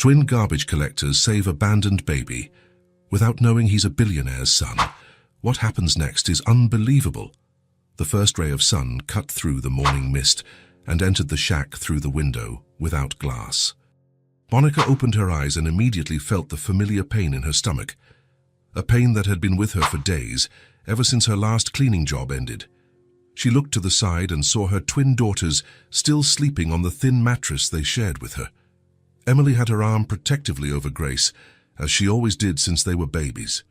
Twin garbage collectors save abandoned baby without knowing he's a billionaire's son. What happens next is unbelievable. The first ray of sun cut through the morning mist and entered the shack through the window without glass. Monica opened her eyes and immediately felt the familiar pain in her stomach, a pain that had been with her for days, ever since her last cleaning job ended. She looked to the side and saw her twin daughters still sleeping on the thin mattress they shared with her. Emily had her arm protectively over Grace, as she always did since they were babies.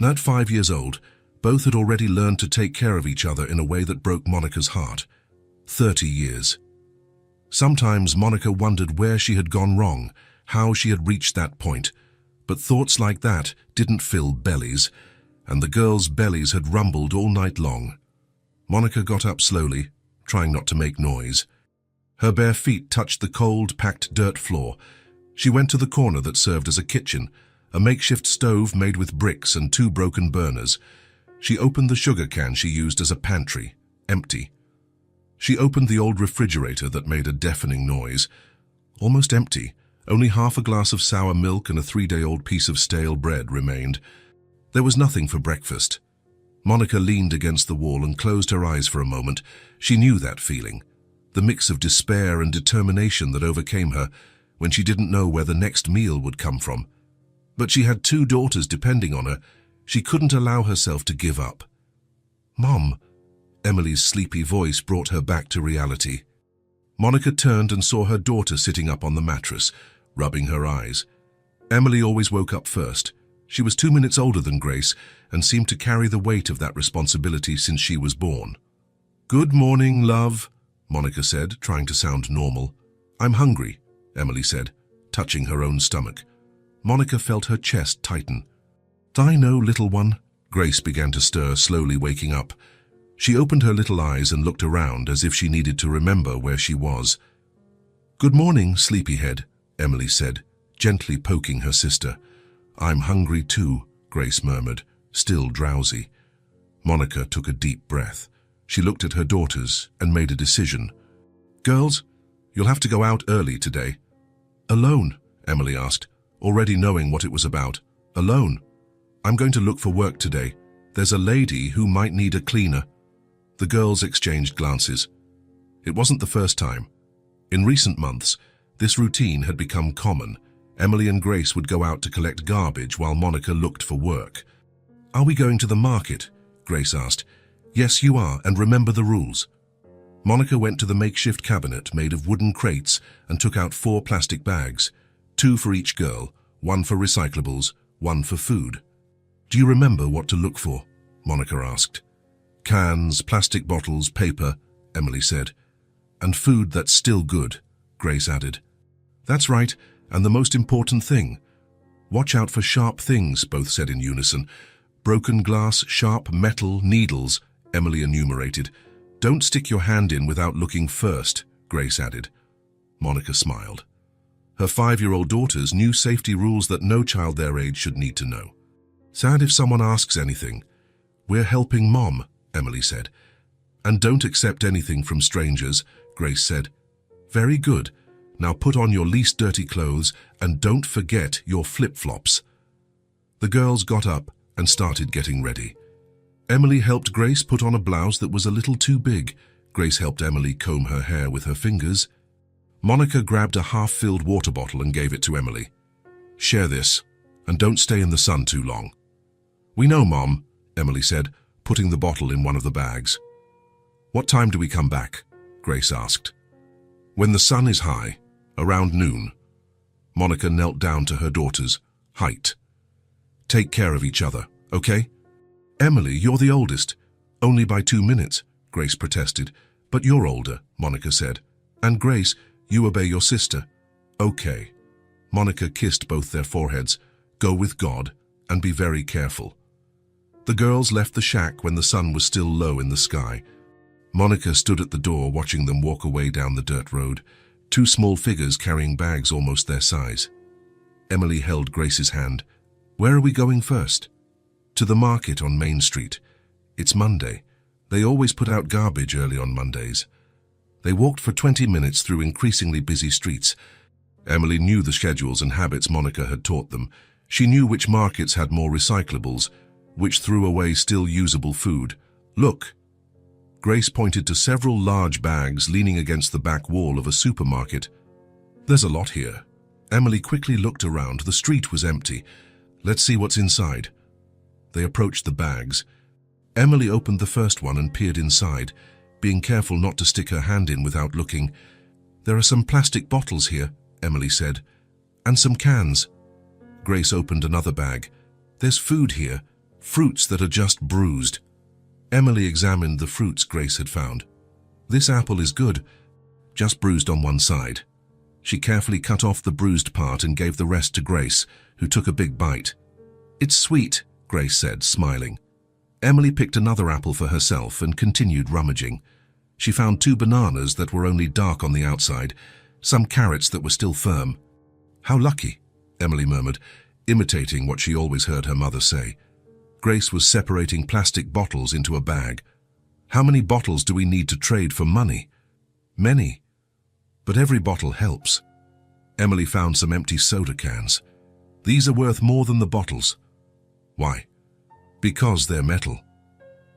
At 5 years old, both had already learned to take care of each other in a way that broke Monica's heart. 30 years. Sometimes Monica wondered where she had gone wrong, how she had reached that point, but thoughts like that didn't fill bellies, and the girls' bellies had rumbled all night long. Monica got up slowly, trying not to make noise. Her bare feet touched the cold, packed dirt floor. She went to the corner that served as a kitchen, a makeshift stove made with bricks and 2 broken burners. She opened the sugar can she used as a pantry, empty. She opened the old refrigerator that made a deafening noise, almost empty. Only half a glass of sour milk and a 3-day-old piece of stale bread remained. There was nothing for breakfast. Monica leaned against the wall and closed her eyes for a moment. She knew that feeling, the mix of despair and determination that overcame her when she didn't know where the next meal would come from. But she had 2 daughters depending on her. She couldn't allow herself to give up. "Mom," Emily's sleepy voice brought her back to reality. Monica turned and saw her daughter sitting up on the mattress, rubbing her eyes. Emily always woke up first. She was 2 minutes older than Grace and seemed to carry the weight of that responsibility since she was born. "Good morning, love," Monica said, trying to sound normal. "I'm hungry," Emily said, touching her own stomach. Monica felt her chest tighten. "I know, little one." Grace began to stir, slowly waking up. She opened her little eyes and looked around as if she needed to remember where she was. "Good morning, sleepyhead," Emily said, gently poking her sister. "I'm hungry too," Grace murmured, still drowsy. Monica took a deep breath. She looked at her daughters and made a decision. "Girls, you'll have to go out early today." "Alone?" Emily asked, already knowing what it was about. "Alone. I'm going to look for work today. There's a lady who might need a cleaner." The girls exchanged glances. It wasn't the first time. In recent months, this routine had become common. Emily and Grace would go out to collect garbage while Monica looked for work. "Are we going to the market?" Grace asked. "Yes, you are, and remember the rules." Monica went to the makeshift cabinet made of wooden crates and took out 4 plastic bags, 2 for each girl, 1 for recyclables, 1 for food. "Do you remember what to look for?" Monica asked. "Cans, plastic bottles, paper," Emily said. "And food that's still good," Grace added. "That's right, and the most important thing. Watch out for sharp things," both said in unison. "Broken glass, sharp metal, needles," Emily enumerated. "Don't stick your hand in without looking first," Grace added. Monica smiled. Her 5-year-old daughters knew safety rules that no child their age should need to know. "Sad if someone asks anything. We're helping Mom," Emily said. "And don't accept anything from strangers," Grace said. "Very good. Now put on your least dirty clothes and don't forget your flip-flops." The girls got up and started getting ready. Emily helped Grace put on a blouse that was a little too big. Grace helped Emily comb her hair with her fingers. Monica grabbed a half-filled water bottle and gave it to Emily. "Share this, and don't stay in the sun too long." "We know, Mom," Emily said, putting the bottle in one of the bags. "What time do we come back?" Grace asked. "When the sun is high, around noon." Monica knelt down to her daughters. "Height. Take care of each other, okay?" "Emily, you're the oldest." "Only by 2 minutes," Grace protested. "But you're older," Monica said. "And Grace, you obey your sister." "Okay." Monica kissed both their foreheads. "Go with God, and be very careful." The girls left the shack when the sun was still low in the sky. Monica stood at the door watching them walk away down the dirt road, 2 small figures carrying bags almost their size. Emily held Grace's hand. "Where are we going first?" "To the market on Main Street. It's Monday. They always put out garbage early on Mondays." They walked for 20 minutes through increasingly busy streets. Emily knew the schedules and habits Monica had taught them. She knew which markets had more recyclables, which threw away still usable food. "Look." Grace pointed to several large bags leaning against the back wall of a supermarket. "There's a lot here." Emily quickly looked around. The street was empty. "Let's see what's inside." They approached the bags. Emily opened the first one and peered inside, being careful not to stick her hand in without looking. "There are some plastic bottles here," Emily said, "and some cans." Grace opened another bag. "There's food here, fruits that are just bruised." Emily examined the fruits Grace had found. "This apple is good, just bruised on one side." She carefully cut off the bruised part and gave the rest to Grace, who took a big bite. "It's sweet," Grace said, smiling. Emily picked another apple for herself and continued rummaging. She found 2 bananas that were only dark on the outside, some carrots that were still firm. "How lucky," Emily murmured, imitating what she always heard her mother say. Grace was separating plastic bottles into a bag. "How many bottles do we need to trade for money?" "Many. But every bottle helps." Emily found some empty soda cans. "These are worth more than the bottles." "Why?" "Because they're metal.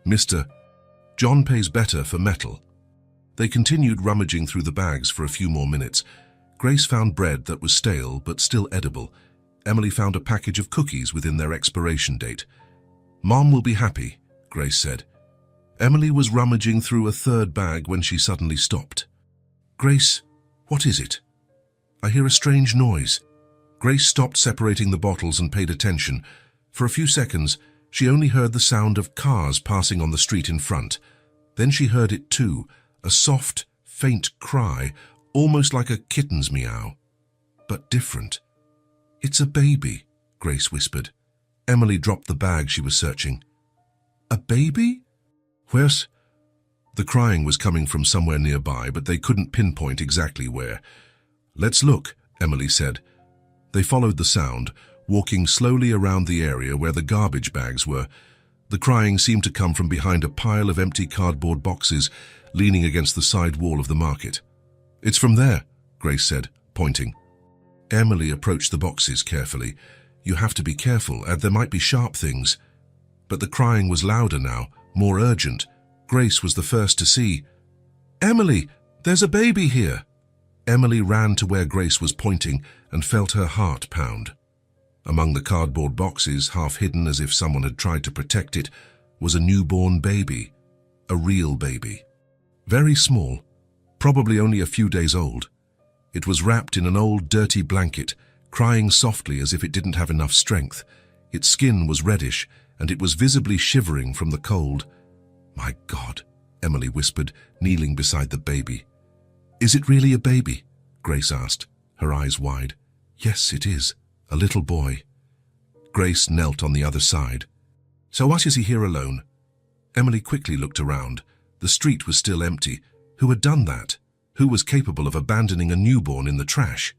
Mr. John pays better for metal." They continued rummaging through the bags for a few more minutes. Grace found bread that was stale but still edible. Emily found a package of cookies within their expiration date. "Mom will be happy," Grace said. Emily was rummaging through a third bag when she suddenly stopped. "Grace, what is it?" "I hear a strange noise." Grace stopped separating the bottles and paid attention. For a few seconds, she only heard the sound of cars passing on the street in front. Then she heard it too, a soft, faint cry, almost like a kitten's meow, but different. "It's a baby," Grace whispered. Emily dropped the bag she was searching. "A baby? Where's—" The crying was coming from somewhere nearby, but they couldn't pinpoint exactly where. "Let's look," Emily said. They followed the sound, walking slowly around the area where the garbage bags were. The crying seemed to come from behind a pile of empty cardboard boxes leaning against the side wall of the market. "It's from there," Grace said, pointing. Emily approached the boxes carefully. "You have to be careful, there might be sharp things." But the crying was louder now, more urgent. Grace was the first to see. "Emily, there's a baby here!" Emily ran to where Grace was pointing and felt her heart pound. Among the cardboard boxes, half hidden as if someone had tried to protect it, was a newborn baby. A real baby. Very small, probably only a few days old. It was wrapped in an old dirty blanket, crying softly as if it didn't have enough strength. Its skin was reddish, and it was visibly shivering from the cold. "My God," Emily whispered, kneeling beside the baby. "Is it really a baby?" Grace asked, her eyes wide. "Yes, it is. A little boy." Grace knelt on the other side. "So what is he here alone?" Emily quickly looked around. The street was still empty. Who had done that? Who was capable of abandoning a newborn in the trash?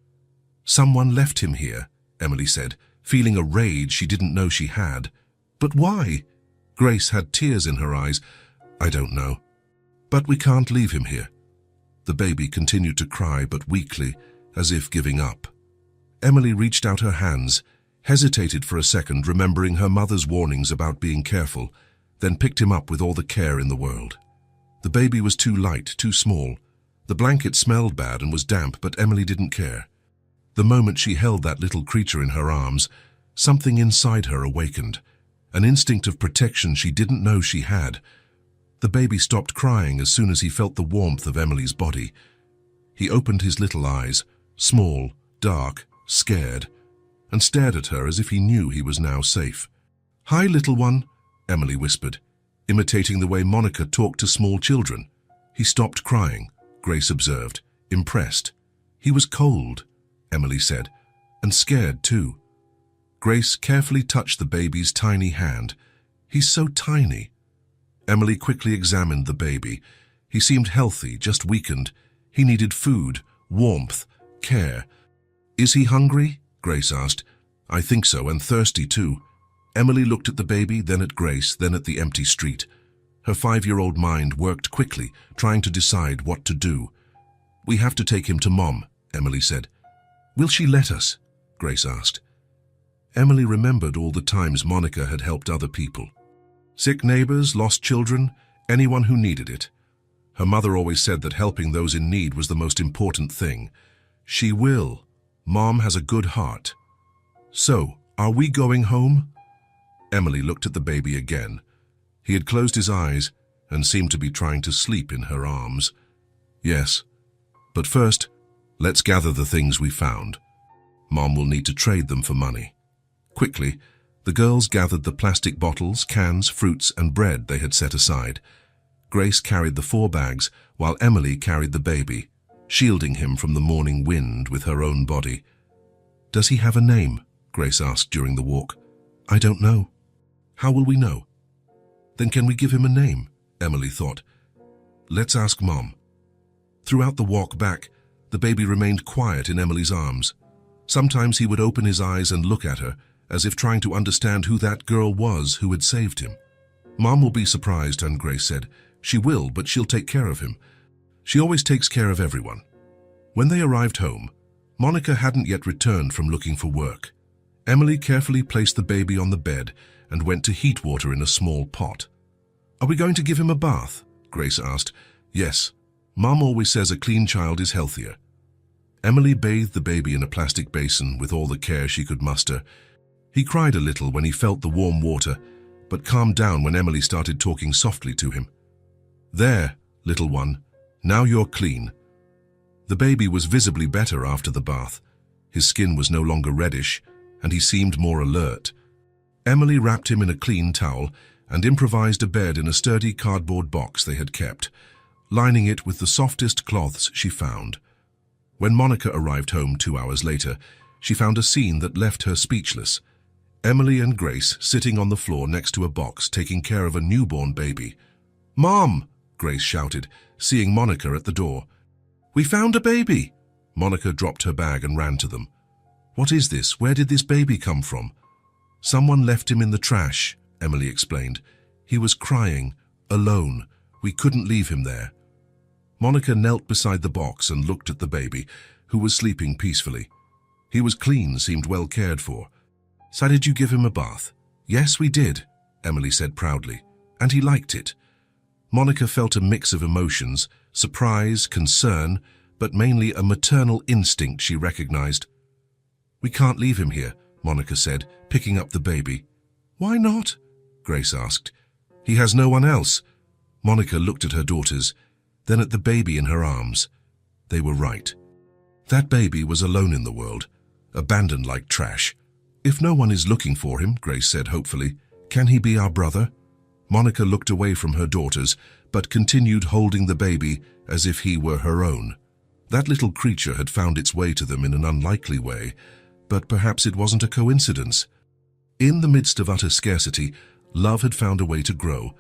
"Someone left him here," Emily said, feeling a rage she didn't know she had. "But why?" Grace had tears in her eyes. "I don't know. But we can't leave him here." The baby continued to cry, but weakly, as if giving up. Emily reached out her hands, hesitated for a second, remembering her mother's warnings about being careful, then picked him up with all the care in the world. The baby was too light, too small. The blanket smelled bad and was damp, but Emily didn't care. The moment she held that little creature in her arms, something inside her awakened, an instinct of protection she didn't know she had. The baby stopped crying as soon as he felt the warmth of Emily's body. He opened his little eyes, small, dark, scared, and stared at her as if he knew he was now safe. "Hi, little one," Emily whispered, imitating the way Monica talked to small children. He stopped crying, Grace observed, impressed. "He was cold," Emily said, "and scared too." Grace carefully touched the baby's tiny hand. "He's so tiny." Emily quickly examined the baby. He seemed healthy, just weakened. He needed food, warmth, care. "Is he hungry?" Grace asked. "I think so, and thirsty too." Emily looked at the baby, then at Grace, then at the empty street. Her 5-year-old mind worked quickly, trying to decide what to do. "We have to take him to Mom," Emily said. Will she let us? Grace asked. Emily remembered all the times Monica had helped other people. Sick neighbors, lost children, anyone who needed it. Her mother always said that helping those in need was the most important thing. She will. Mom has a good heart. So, are we going home? Emily looked at the baby again. He had closed his eyes and seemed to be trying to sleep in her arms. Yes, but first, let's gather the things we found. Mom will need to trade them for money. Quickly, the girls gathered the plastic bottles, cans, fruits, and bread they had set aside. Grace carried the 4 bags, while Emily carried the baby, shielding him from the morning wind with her own body. Does he have a name? Grace asked during the walk. I don't know. How will we know? Then can we give him a name? Emily thought. Let's ask Mom. Throughout the walk back, the baby remained quiet in Emily's arms. Sometimes he would open his eyes and look at her, as if trying to understand who that girl was who had saved him. Mom will be surprised, and Grace said. She will, but she'll take care of him. She always takes care of everyone. When they arrived home, Monica hadn't yet returned from looking for work. Emily carefully placed the baby on the bed and went to heat water in a small pot. Are we going to give him a bath? Grace asked. Yes. Mom always says a clean child is healthier. Emily bathed the baby in a plastic basin with all the care she could muster. He cried a little when he felt the warm water, but calmed down when Emily started talking softly to him. There, little one, now you're clean. The baby was visibly better after the bath. His skin was no longer reddish, and he seemed more alert. Emily wrapped him in a clean towel and improvised a bed in a sturdy cardboard box they had kept, lining it with the softest cloths she found. When Monica arrived home 2 hours later, she found a scene that left her speechless. Emily and Grace sitting on the floor next to a box taking care of a newborn baby. Mom! Grace shouted, seeing Monica at the door. We found a baby! Monica dropped her bag and ran to them. What is this? Where did this baby come from? Someone left him in the trash, Emily explained. He was crying, alone. We couldn't leave him there. Monica knelt beside the box and looked at the baby, who was sleeping peacefully. He was clean, seemed well cared for. So did you give him a bath? Yes, we did, Emily said proudly. And he liked it. Monica felt a mix of emotions, surprise, concern, but mainly a maternal instinct she recognized. We can't leave him here, Monica said, picking up the baby. Why not? Grace asked. He has no one else. Monica looked at her daughters, then at the baby in her arms. They were right. That baby was alone in the world, abandoned like trash. If no one is looking for him, Grace said hopefully, can he be our brother? Monica looked away from her daughters, but continued holding the baby as if he were her own. That little creature had found its way to them in an unlikely way, but perhaps it wasn't a coincidence. In the midst of utter scarcity, love had found a way to grow,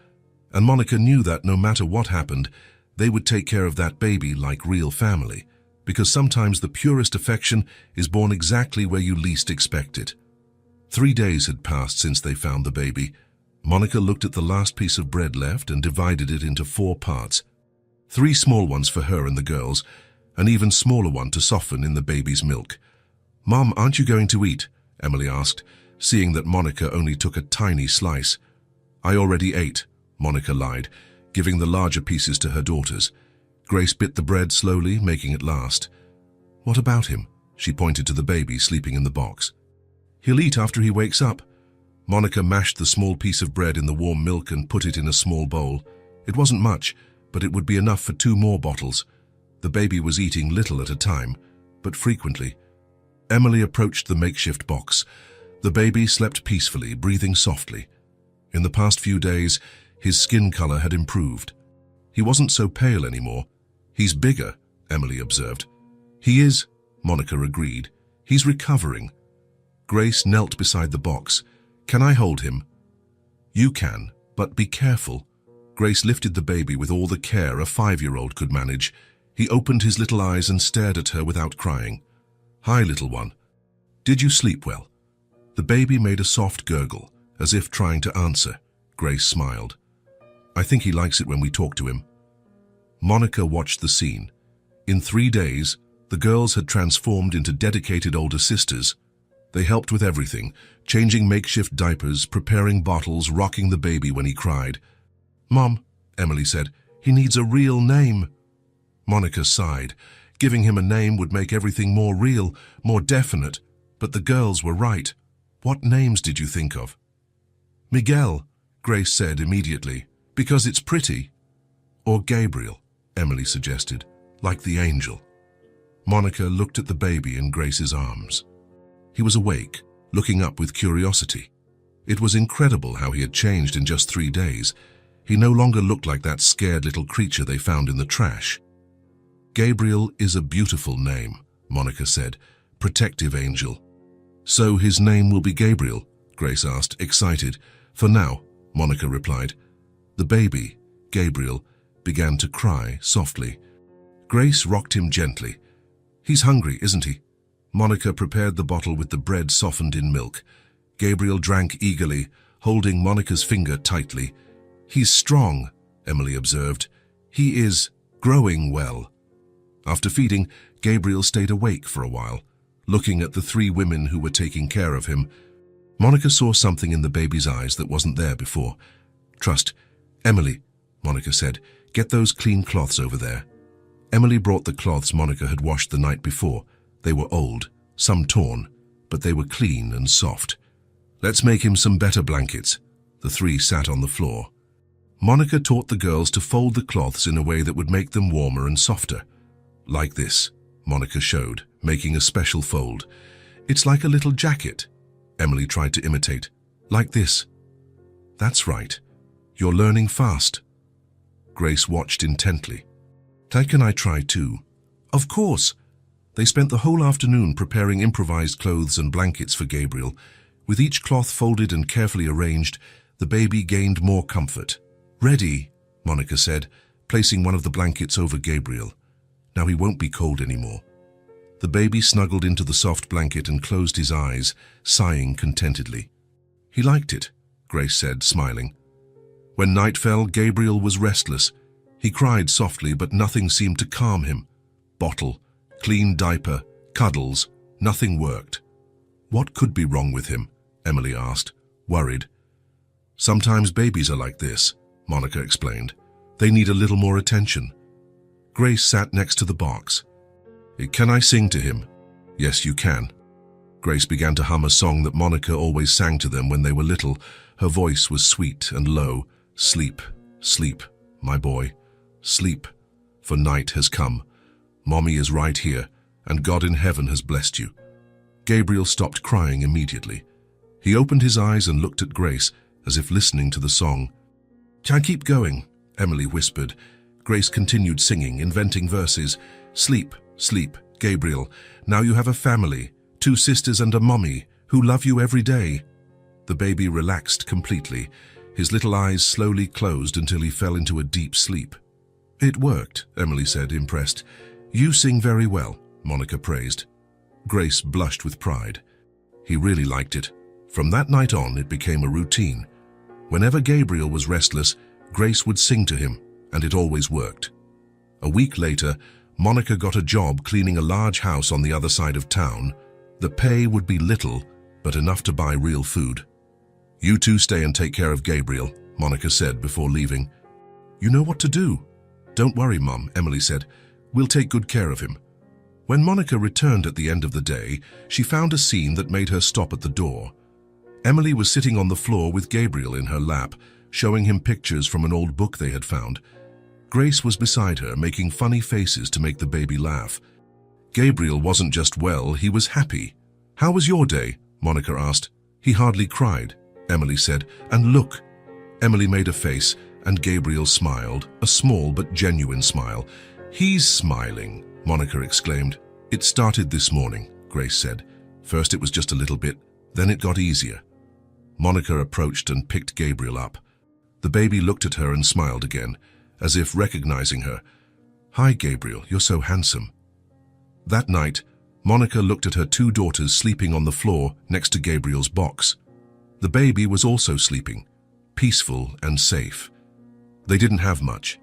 and Monica knew that no matter what happened, they would take care of that baby like real family, because sometimes the purest affection is born exactly where you least expect it. 3 days had passed since they found the baby. Monica looked at the last piece of bread left and divided it into 4 parts. 3 small ones for her and the girls, an even smaller one to soften in the baby's milk. Mom, aren't you going to eat? Emily asked, seeing that Monica only took a tiny slice. I already ate, Monica lied, giving the larger pieces to her daughters. Grace bit the bread slowly, making it last. What about him? She pointed to the baby sleeping in the box. He'll eat after he wakes up. Monica mashed the small piece of bread in the warm milk and put it in a small bowl. It wasn't much, but it would be enough for 2 more bottles. The baby was eating little at a time, but frequently. Emily approached the makeshift box. The baby slept peacefully, breathing softly. In the past few days, his skin color had improved. He wasn't so pale anymore. He's bigger, Emily observed. He is, Monica agreed. He's recovering. Grace knelt beside the box. Can I hold him? You can, but be careful. Grace lifted the baby with all the care a 5-year-old could manage. He opened his little eyes and stared at her without crying. Hi, little one. Did you sleep well? The baby made a soft gurgle, as if trying to answer. Grace smiled. I think he likes it when we talk to him. Monica watched the scene. In 3 days, The girls had transformed into dedicated older sisters. They helped with everything, changing makeshift diapers, preparing bottles, rocking the baby when he cried. "Mom," Emily said, "he needs a real name." Monica sighed. Giving him a name would make everything more real, more definite. But the girls were right. "What names did you think of?" "Miguel," Grace said immediately, "because it's pretty." "Or Gabriel," Emily suggested, "like the angel." Monica looked at the baby in Grace's arms. He was awake, looking up with curiosity. It was incredible how he had changed in just 3 days. He no longer looked like that scared little creature they found in the trash. "Gabriel is a beautiful name," Monica said. "Protective angel." "So his name will be Gabriel?" Grace asked, excited. "For now," Monica replied. The baby, Gabriel, began to cry softly. Grace rocked him gently. "He's hungry, isn't he?" Monica prepared the bottle with the bread softened in milk. Gabriel drank eagerly, holding Monica's finger tightly. "He's strong," Emily observed. "He is growing well." After feeding, Gabriel stayed awake for a while, looking at the 3 women who were taking care of him. Monica saw something in the baby's eyes that wasn't there before. "Trust. Emily," Monica said, "get those clean cloths over there." Emily brought the cloths Monica had washed the night before. They were old, some torn, but they were clean and soft. "Let's make him some better blankets." The 3 sat on the floor. Monica taught the girls to fold the cloths in a way that would make them warmer and softer. "Like this," Monica showed, making a special fold. "It's like a little jacket," Emily tried to imitate. "Like this." "That's right. You're learning fast." Grace watched intently. "Can I try too?" "Of course." They spent the whole afternoon preparing improvised clothes and blankets for Gabriel. With each cloth folded and carefully arranged, the baby gained more comfort. "Ready," Monica said, placing one of the blankets over Gabriel. "Now he won't be cold anymore." The baby snuggled into the soft blanket and closed his eyes, sighing contentedly. "He liked it," Grace said, smiling. When night fell, Gabriel was restless. He cried softly, but nothing seemed to calm him. Bottle, clean diaper, cuddles, nothing worked. "What could be wrong with him?" Emily asked, worried. "Sometimes babies are like this," Monica explained. "They need a little more attention." Grace sat next to the box. "Can I sing to him?" "Yes, you can." Grace began to hum a song that Monica always sang to them when they were little. Her voice was sweet and low. "Sleep, sleep, my boy. Sleep, for night has come. Mommy is right here, and God in heaven has blessed you." Gabriel stopped crying immediately. He opened his eyes and looked at Grace, as if listening to the song. "Can I keep going?" Emily whispered. Grace continued singing, inventing verses. "Sleep, sleep, Gabriel. Now you have a family, 2 sisters and a mommy, who love you every day." The baby relaxed completely. His little eyes slowly closed until he fell into a deep sleep. "It worked," Emily said, impressed. "You sing very well," Monica praised. Grace blushed with pride. He really liked it. From that night on, it became a routine. Whenever Gabriel was restless, Grace would sing to him, and it always worked. A week later, Monica got a job cleaning a large house on the other side of town. The pay would be little, but enough to buy real food. "You 2 stay and take care of Gabriel," Monica said before leaving. "You know what to do." "Don't worry, Mum," Emily said. "We'll take good care of him." When Monica returned at the end of the day, she found a scene that made her stop at the door. Emily was sitting on the floor with Gabriel in her lap, showing him pictures from an old book they had found. Grace was beside her, making funny faces to make the baby laugh. Gabriel wasn't just well, he was happy. "How was your day?" Monica asked. "He hardly cried," Emily said. "And look." Emily made a face, and Gabriel smiled, a small but genuine smile. "He's smiling," Monica exclaimed. "It started this morning," Grace said. "First it was just a little bit, then it got easier." Monica approached and picked Gabriel up. The baby looked at her and smiled again, as if recognizing her. "Hi, Gabriel, you're so handsome." That night, Monica looked at her 2 daughters sleeping on the floor next to Gabriel's box. The baby was also sleeping, peaceful and safe. They didn't have much.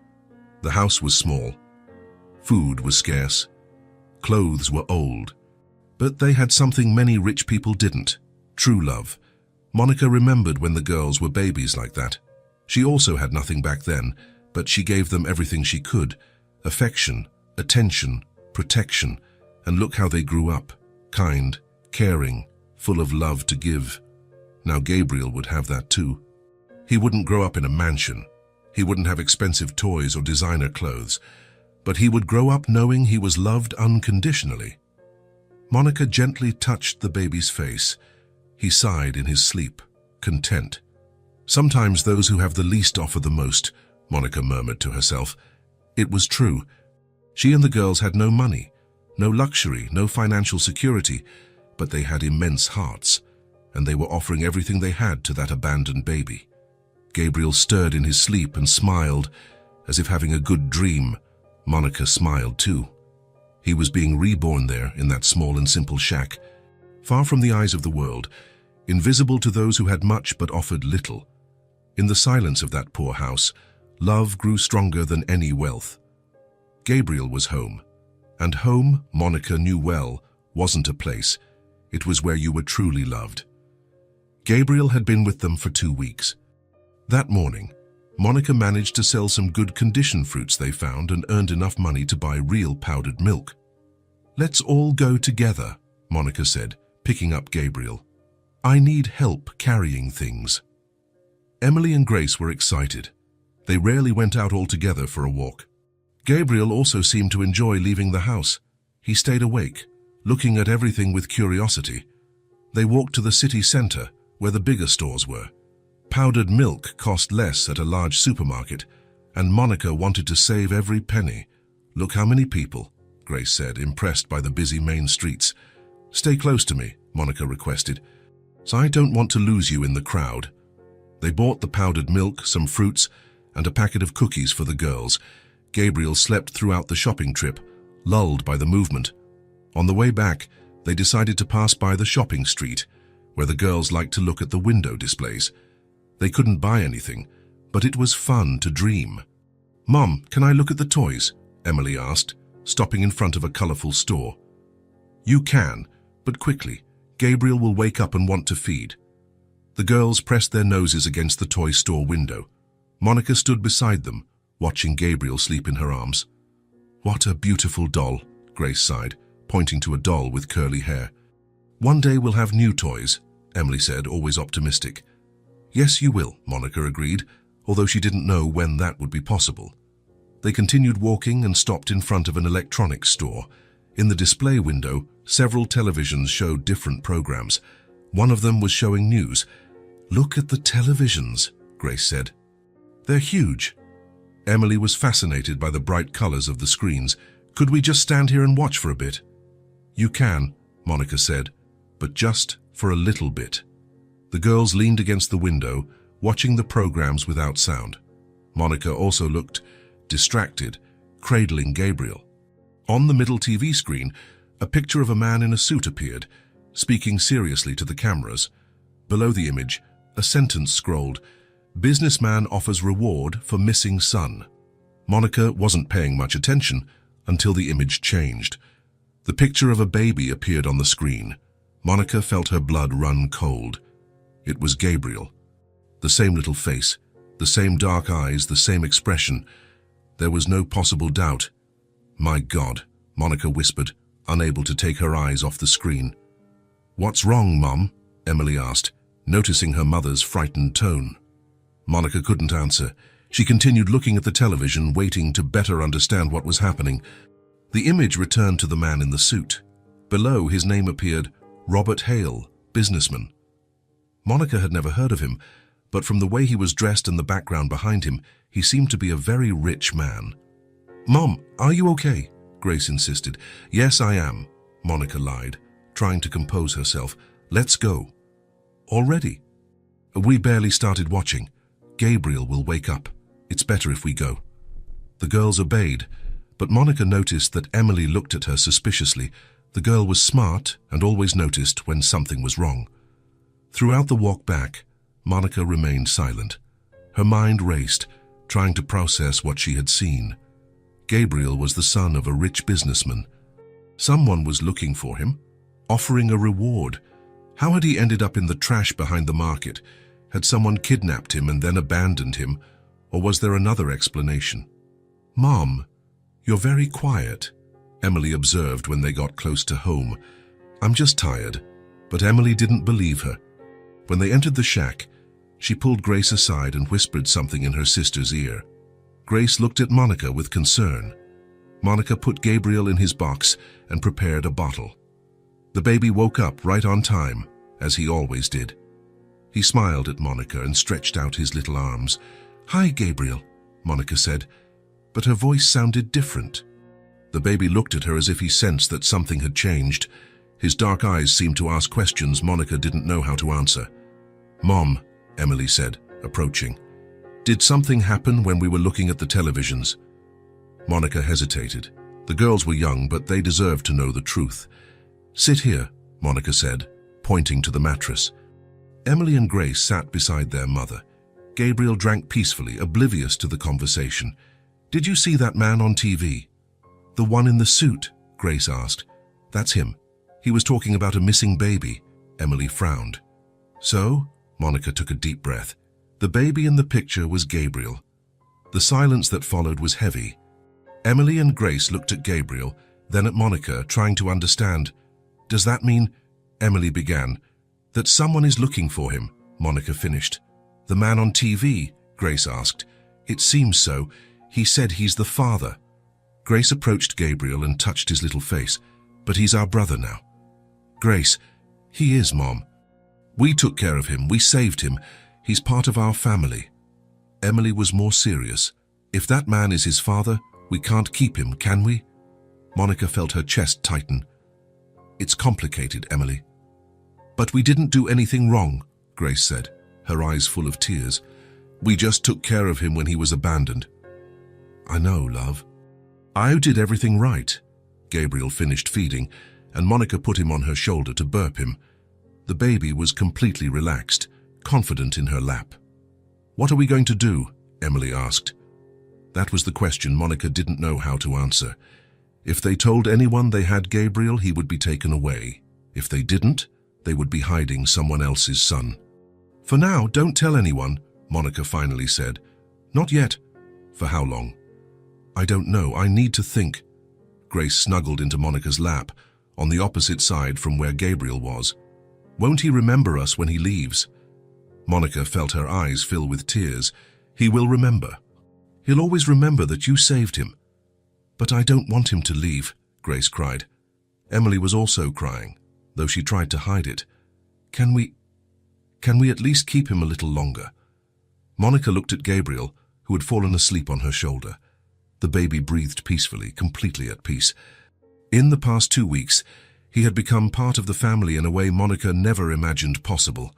The house was small. Food was scarce. Clothes were old. But they had something many rich people didn't: true love. Monica remembered when the girls were babies like that. She also had nothing back then, but she gave them everything she could: affection, attention, protection, and look how they grew up, kind, caring, full of love to give. Now Gabriel would have that too. He wouldn't grow up in a mansion. He wouldn't have expensive toys or designer clothes, but he would grow up knowing he was loved unconditionally. Monica gently touched the baby's face. He sighed in his sleep, content. Sometimes those who have the least offer the most, Monica murmured to herself. It was true. She and the girls had no money, no luxury, no financial security, but they had immense hearts, and they were offering everything they had to that abandoned baby. Gabriel stirred in his sleep and smiled, as if having a good dream. Monica smiled too. He was being reborn there in that small and simple shack, far from the eyes of the world, invisible to those who had much but offered little. In the silence of that poor house, love grew stronger than any wealth. Gabriel was home, and home, Monica knew well, wasn't a place. It was where you were truly loved. Gabriel had been with them for 2 weeks. That morning, Monica managed to sell some good condition fruits they found and earned enough money to buy real powdered milk. "Let's all go together," Monica said, picking up Gabriel. "I need help carrying things." Emily and Grace were excited. They rarely went out all together for a walk. Gabriel also seemed to enjoy leaving the house. He stayed awake, looking at everything with curiosity. They walked to the city center, where the bigger stores were. Powdered milk cost less at a large supermarket, and Monica wanted to save every penny. "Look how many people," Grace said, impressed by the busy main streets. "Stay close to me," Monica requested, "so I don't want to lose you in the crowd." They bought the powdered milk, some fruits, and a packet of cookies for the girls. Gabriel slept throughout the shopping trip, lulled by the movement. On the way back, they decided to pass by the shopping street, where the girls liked to look at the window displays. They couldn't buy anything, but it was fun to dream. "Mom, can I look at the toys?" Emily asked, stopping in front of a colorful store. "You can, but quickly. Gabriel will wake up and want to feed." The girls pressed their noses against the toy store window. Monica stood beside them, watching Gabriel sleep in her arms. "What a beautiful doll," Grace sighed, pointing to a doll with curly hair. "One day we'll have new toys," Emily said, always optimistic. "Yes, you will," Monica agreed, although she didn't know when that would be possible. They continued walking and stopped in front of an electronics store. In the display window, several televisions showed different programs. One of them was showing news. "Look at the televisions," Grace said. "They're huge." Emily was fascinated by the bright colors of the screens. "Could we just stand here and watch for a bit?" "You can," Monica said, "but just for a little bit." The girls leaned against the window, watching the programs without sound. Monica also looked distracted, cradling Gabriel. On the middle TV screen, a picture of a man in a suit appeared, speaking seriously to the cameras. Below the image, a sentence scrolled, "Businessman offers reward for missing son." Monica wasn't paying much attention until the image changed. The picture of a baby appeared on the screen. Monica felt her blood run cold. It was Gabriel. The same little face, the same dark eyes, the same expression. There was no possible doubt. "My God," Monica whispered, unable to take her eyes off the screen. "What's wrong, Mom?" Emily asked, noticing her mother's frightened tone. Monica couldn't answer. She continued looking at the television, waiting to better understand what was happening. The image returned to the man in the suit. Below, his name appeared, Robert Hale, businessman. Monica had never heard of him, but from the way he was dressed and the background behind him, he seemed to be a very rich man. "Mom, are you okay?" Grace insisted. "Yes, I am," Monica lied, trying to compose herself. "Let's go." "Already?" "We barely started watching. Gabriel will wake up. It's better if we go." The girls obeyed, but Monica noticed that Emily looked at her suspiciously. The girl was smart and always noticed when something was wrong. Throughout the walk back, Monica remained silent. Her mind raced, trying to process what she had seen. Gabriel was the son of a rich businessman. Someone was looking for him, offering a reward. How had he ended up in the trash behind the market? Had someone kidnapped him and then abandoned him, or was there another explanation? "Mom, you're very quiet," Emily observed when they got close to home. "I'm just tired." But Emily didn't believe her. When they entered the shack, she pulled Grace aside and whispered something in her sister's ear. Grace looked at Monica with concern. Monica put Gabriel in his box and prepared a bottle. The baby woke up right on time, as he always did. He smiled at Monica and stretched out his little arms. "Hi, Gabriel," Monica said, but her voice sounded different. The baby looked at her as if he sensed that something had changed. His dark eyes seemed to ask questions Monica didn't know how to answer. "Mom," Emily said, approaching, "did something happen when we were looking at the televisions?" Monica hesitated. The girls were young, but they deserved to know the truth. "Sit here," Monica said, pointing to the mattress. Emily and Grace sat beside their mother. Gabriel drank peacefully, oblivious to the conversation. "Did you see that man on TV?" "The one in the suit?" Grace asked. "That's him. He was talking about a missing baby." Emily frowned. "So?" Monica took a deep breath. The baby in the picture was Gabriel. The silence that followed was heavy. Emily and Grace looked at Gabriel, then at Monica, trying to understand. "Does that mean," Emily began, "that someone is looking for him?" Monica finished. "The man on TV?" Grace asked. "It seems so. He said he's the father." Grace approached Gabriel and touched his little face. "But he's our brother now." "Grace, he is, Mom. We took care of him. We saved him. He's part of our family." Emily was more serious. "If that man is his father, we can't keep him, can we?" Monica felt her chest tighten. "It's complicated, Emily." "But we didn't do anything wrong," Grace said, her eyes full of tears. "We just took care of him when he was abandoned." "I know, love." "I did everything right." Gabriel finished feeding, and Monica put him on her shoulder to burp him. The baby was completely relaxed, confident in her lap. "What are we going to do?" Emily asked. That was the question Monica didn't know how to answer. If they told anyone they had Gabriel, he would be taken away. If they didn't, they would be hiding someone else's son. "For now, don't tell anyone," Monica finally said. "Not yet." "For how long?" "I don't know. I need to think." Grace snuggled into Monica's lap, on the opposite side from where Gabriel was. "Won't he remember us when he leaves?" Monica felt her eyes fill with tears. "He will remember. He'll always remember that you saved him." "But I don't want him to leave," Grace cried. Emily was also crying, though she tried to hide it. Can we at least keep him a little longer?" Monica looked at Gabriel, who had fallen asleep on her shoulder. The baby breathed peacefully, completely at peace. In the past 2 weeks, he had become part of the family in a way Monica never imagined possible.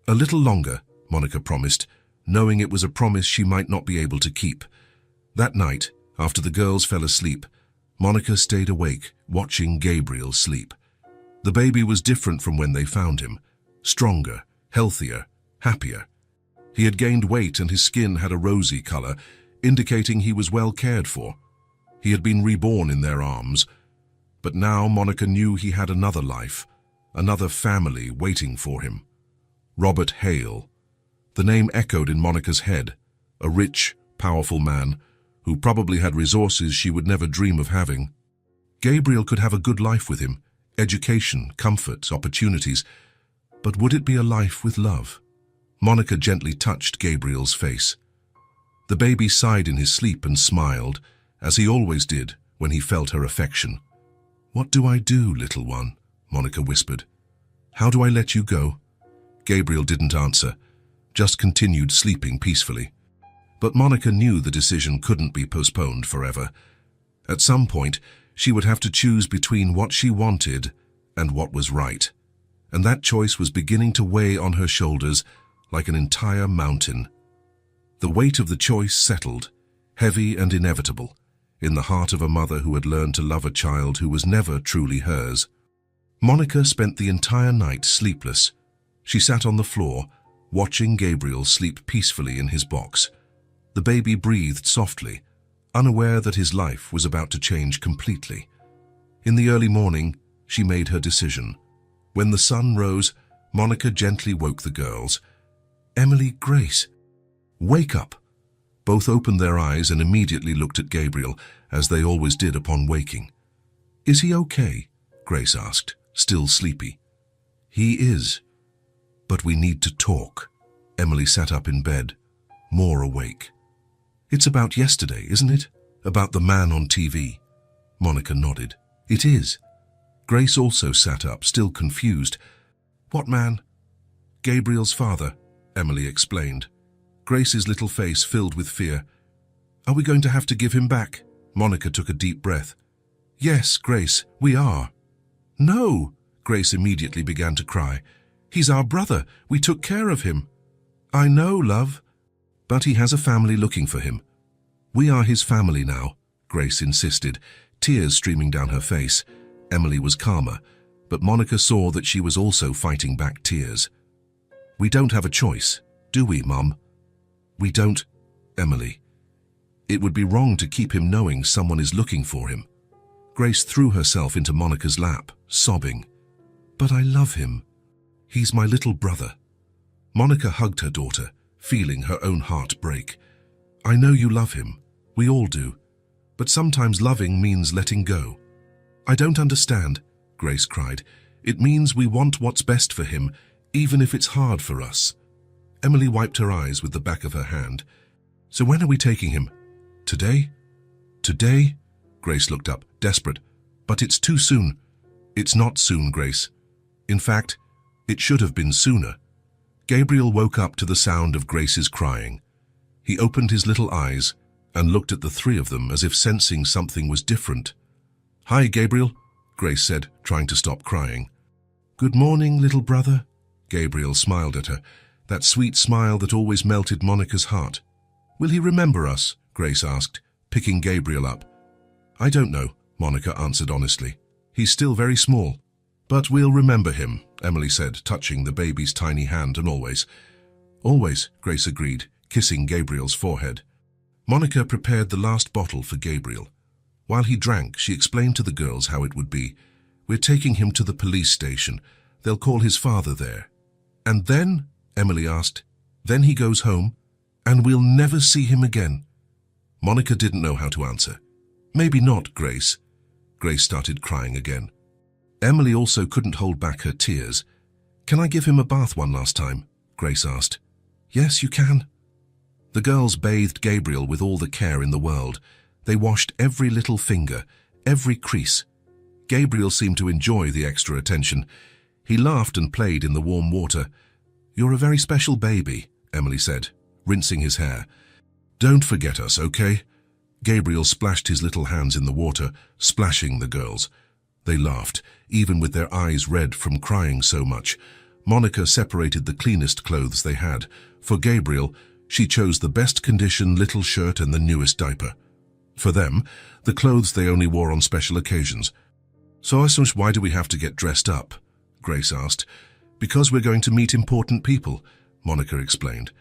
"A little longer," Monica promised, knowing it was a promise she might not be able to keep. That night, after the girls fell asleep, Monica stayed awake, watching Gabriel sleep. The baby was different from when they found him. Stronger, healthier, happier. He had gained weight and his skin had a rosy color, indicating he was well cared for. He had been reborn in their arms. But now Monica knew he had another life, another family waiting for him. Robert Hale. The name echoed in Monica's head. A rich, powerful man who probably had resources she would never dream of having. Gabriel could have a good life with him, education, comfort, opportunities. But would it be a life with love? Monica gently touched Gabriel's face. The baby sighed in his sleep and smiled, as he always did when he felt her affection. "What do I do, little one?" Monica whispered. "How do I let you go?" Gabriel didn't answer, just continued sleeping peacefully. But Monica knew the decision couldn't be postponed forever. At some point, she would have to choose between what she wanted and what was right. And that choice was beginning to weigh on her shoulders like an entire mountain. The weight of the choice settled, heavy and inevitable, in the heart of a mother who had learned to love a child who was never truly hers. Monica spent the entire night sleepless. She sat on the floor, watching Gabriel sleep peacefully in his box. The baby breathed softly, unaware that his life was about to change completely. In the early morning, she made her decision. When the sun rose, Monica gently woke the girls. "Emily, Grace, wake up!" Both opened their eyes and immediately looked at Gabriel, as they always did upon waking. "Is he okay?" Grace asked, still sleepy. "He is. But we need to talk." Emily sat up in bed, more awake. "It's about yesterday, isn't it? About the man on TV?" Monica nodded. "It is." Grace also sat up, still confused. "What man?" "Gabriel's father," Emily explained. Grace's little face filled with fear. "Are we going to have to give him back?" Monica took a deep breath. "Yes, Grace, we are." "No!" Grace immediately began to cry. "He's our brother. We took care of him." "I know, love. But he has a family looking for him." "We are his family now," Grace insisted, tears streaming down her face. Emily was calmer, but Monica saw that she was also fighting back tears. "We don't have a choice, do we, Mum?" "We don't, Emily. It would be wrong to keep him knowing someone is looking for him." Grace threw herself into Monica's lap, sobbing. "But I love him. He's my little brother." Monica hugged her daughter, feeling her own heart break. "I know you love him. We all do. But sometimes loving means letting go." "I don't understand," Grace cried. "It means we want what's best for him, even if it's hard for us." Emily wiped her eyes with the back of her hand. "So when are we taking him? Today?" "Today?" Grace looked up, desperate. "But it's too soon." "It's not soon, Grace. In fact, it should have been sooner." Gabriel woke up to the sound of Grace's crying. He opened his little eyes and looked at the three of them as if sensing something was different. "Hi, Gabriel," Grace said, trying to stop crying. "Good morning, little brother." Gabriel smiled at her, that sweet smile that always melted Monica's heart. "Will he remember us?" Grace asked, picking Gabriel up. "I don't know," Monica answered honestly. "He's still very small." "But we'll remember him," Emily said, touching the baby's tiny hand, "and always." "Always," Grace agreed, kissing Gabriel's forehead. Monica prepared the last bottle for Gabriel. While he drank, she explained to the girls how it would be. "We're taking him to the police station. They'll call his father there." "And then?" Emily asked. "Then he goes home, and we'll never see him again." Monica didn't know how to answer. "Maybe not, Grace." Grace started crying again. Emily also couldn't hold back her tears. "Can I give him a bath one last time?" Grace asked. "Yes, you can." The girls bathed Gabriel with all the care in the world. They washed every little finger, every crease. Gabriel seemed to enjoy the extra attention. He laughed and played in the warm water. "You're a very special baby," Emily said, rinsing his hair. "Don't forget us, okay?" Gabriel splashed his little hands in the water, splashing the girls. They laughed, even with their eyes red from crying so much. Monica separated the cleanest clothes they had. For Gabriel, she chose the best condition little shirt and the newest diaper. For them, the clothes they only wore on special occasions. "So why do we have to get dressed up?" Grace asked. "Because we're going to meet important people," Monica explained.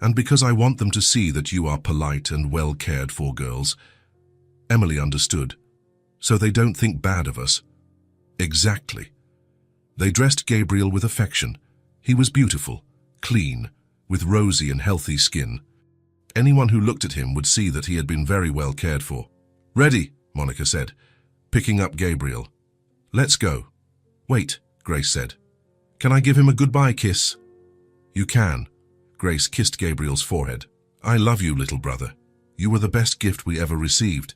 "And because I want them to see that you are polite and well cared for, girls." Emily understood. "So they don't think bad of us." Exactly. They dressed Gabriel with affection. He was beautiful, clean, with rosy and healthy skin. Anyone who looked at him would see that he had been very well cared for. "Ready," Monica said, picking up Gabriel. "Let's go." "Wait," Grace said. "Can I give him a goodbye kiss?" "You can." Grace kissed Gabriel's forehead. "I love you, little brother. You were the best gift we ever received."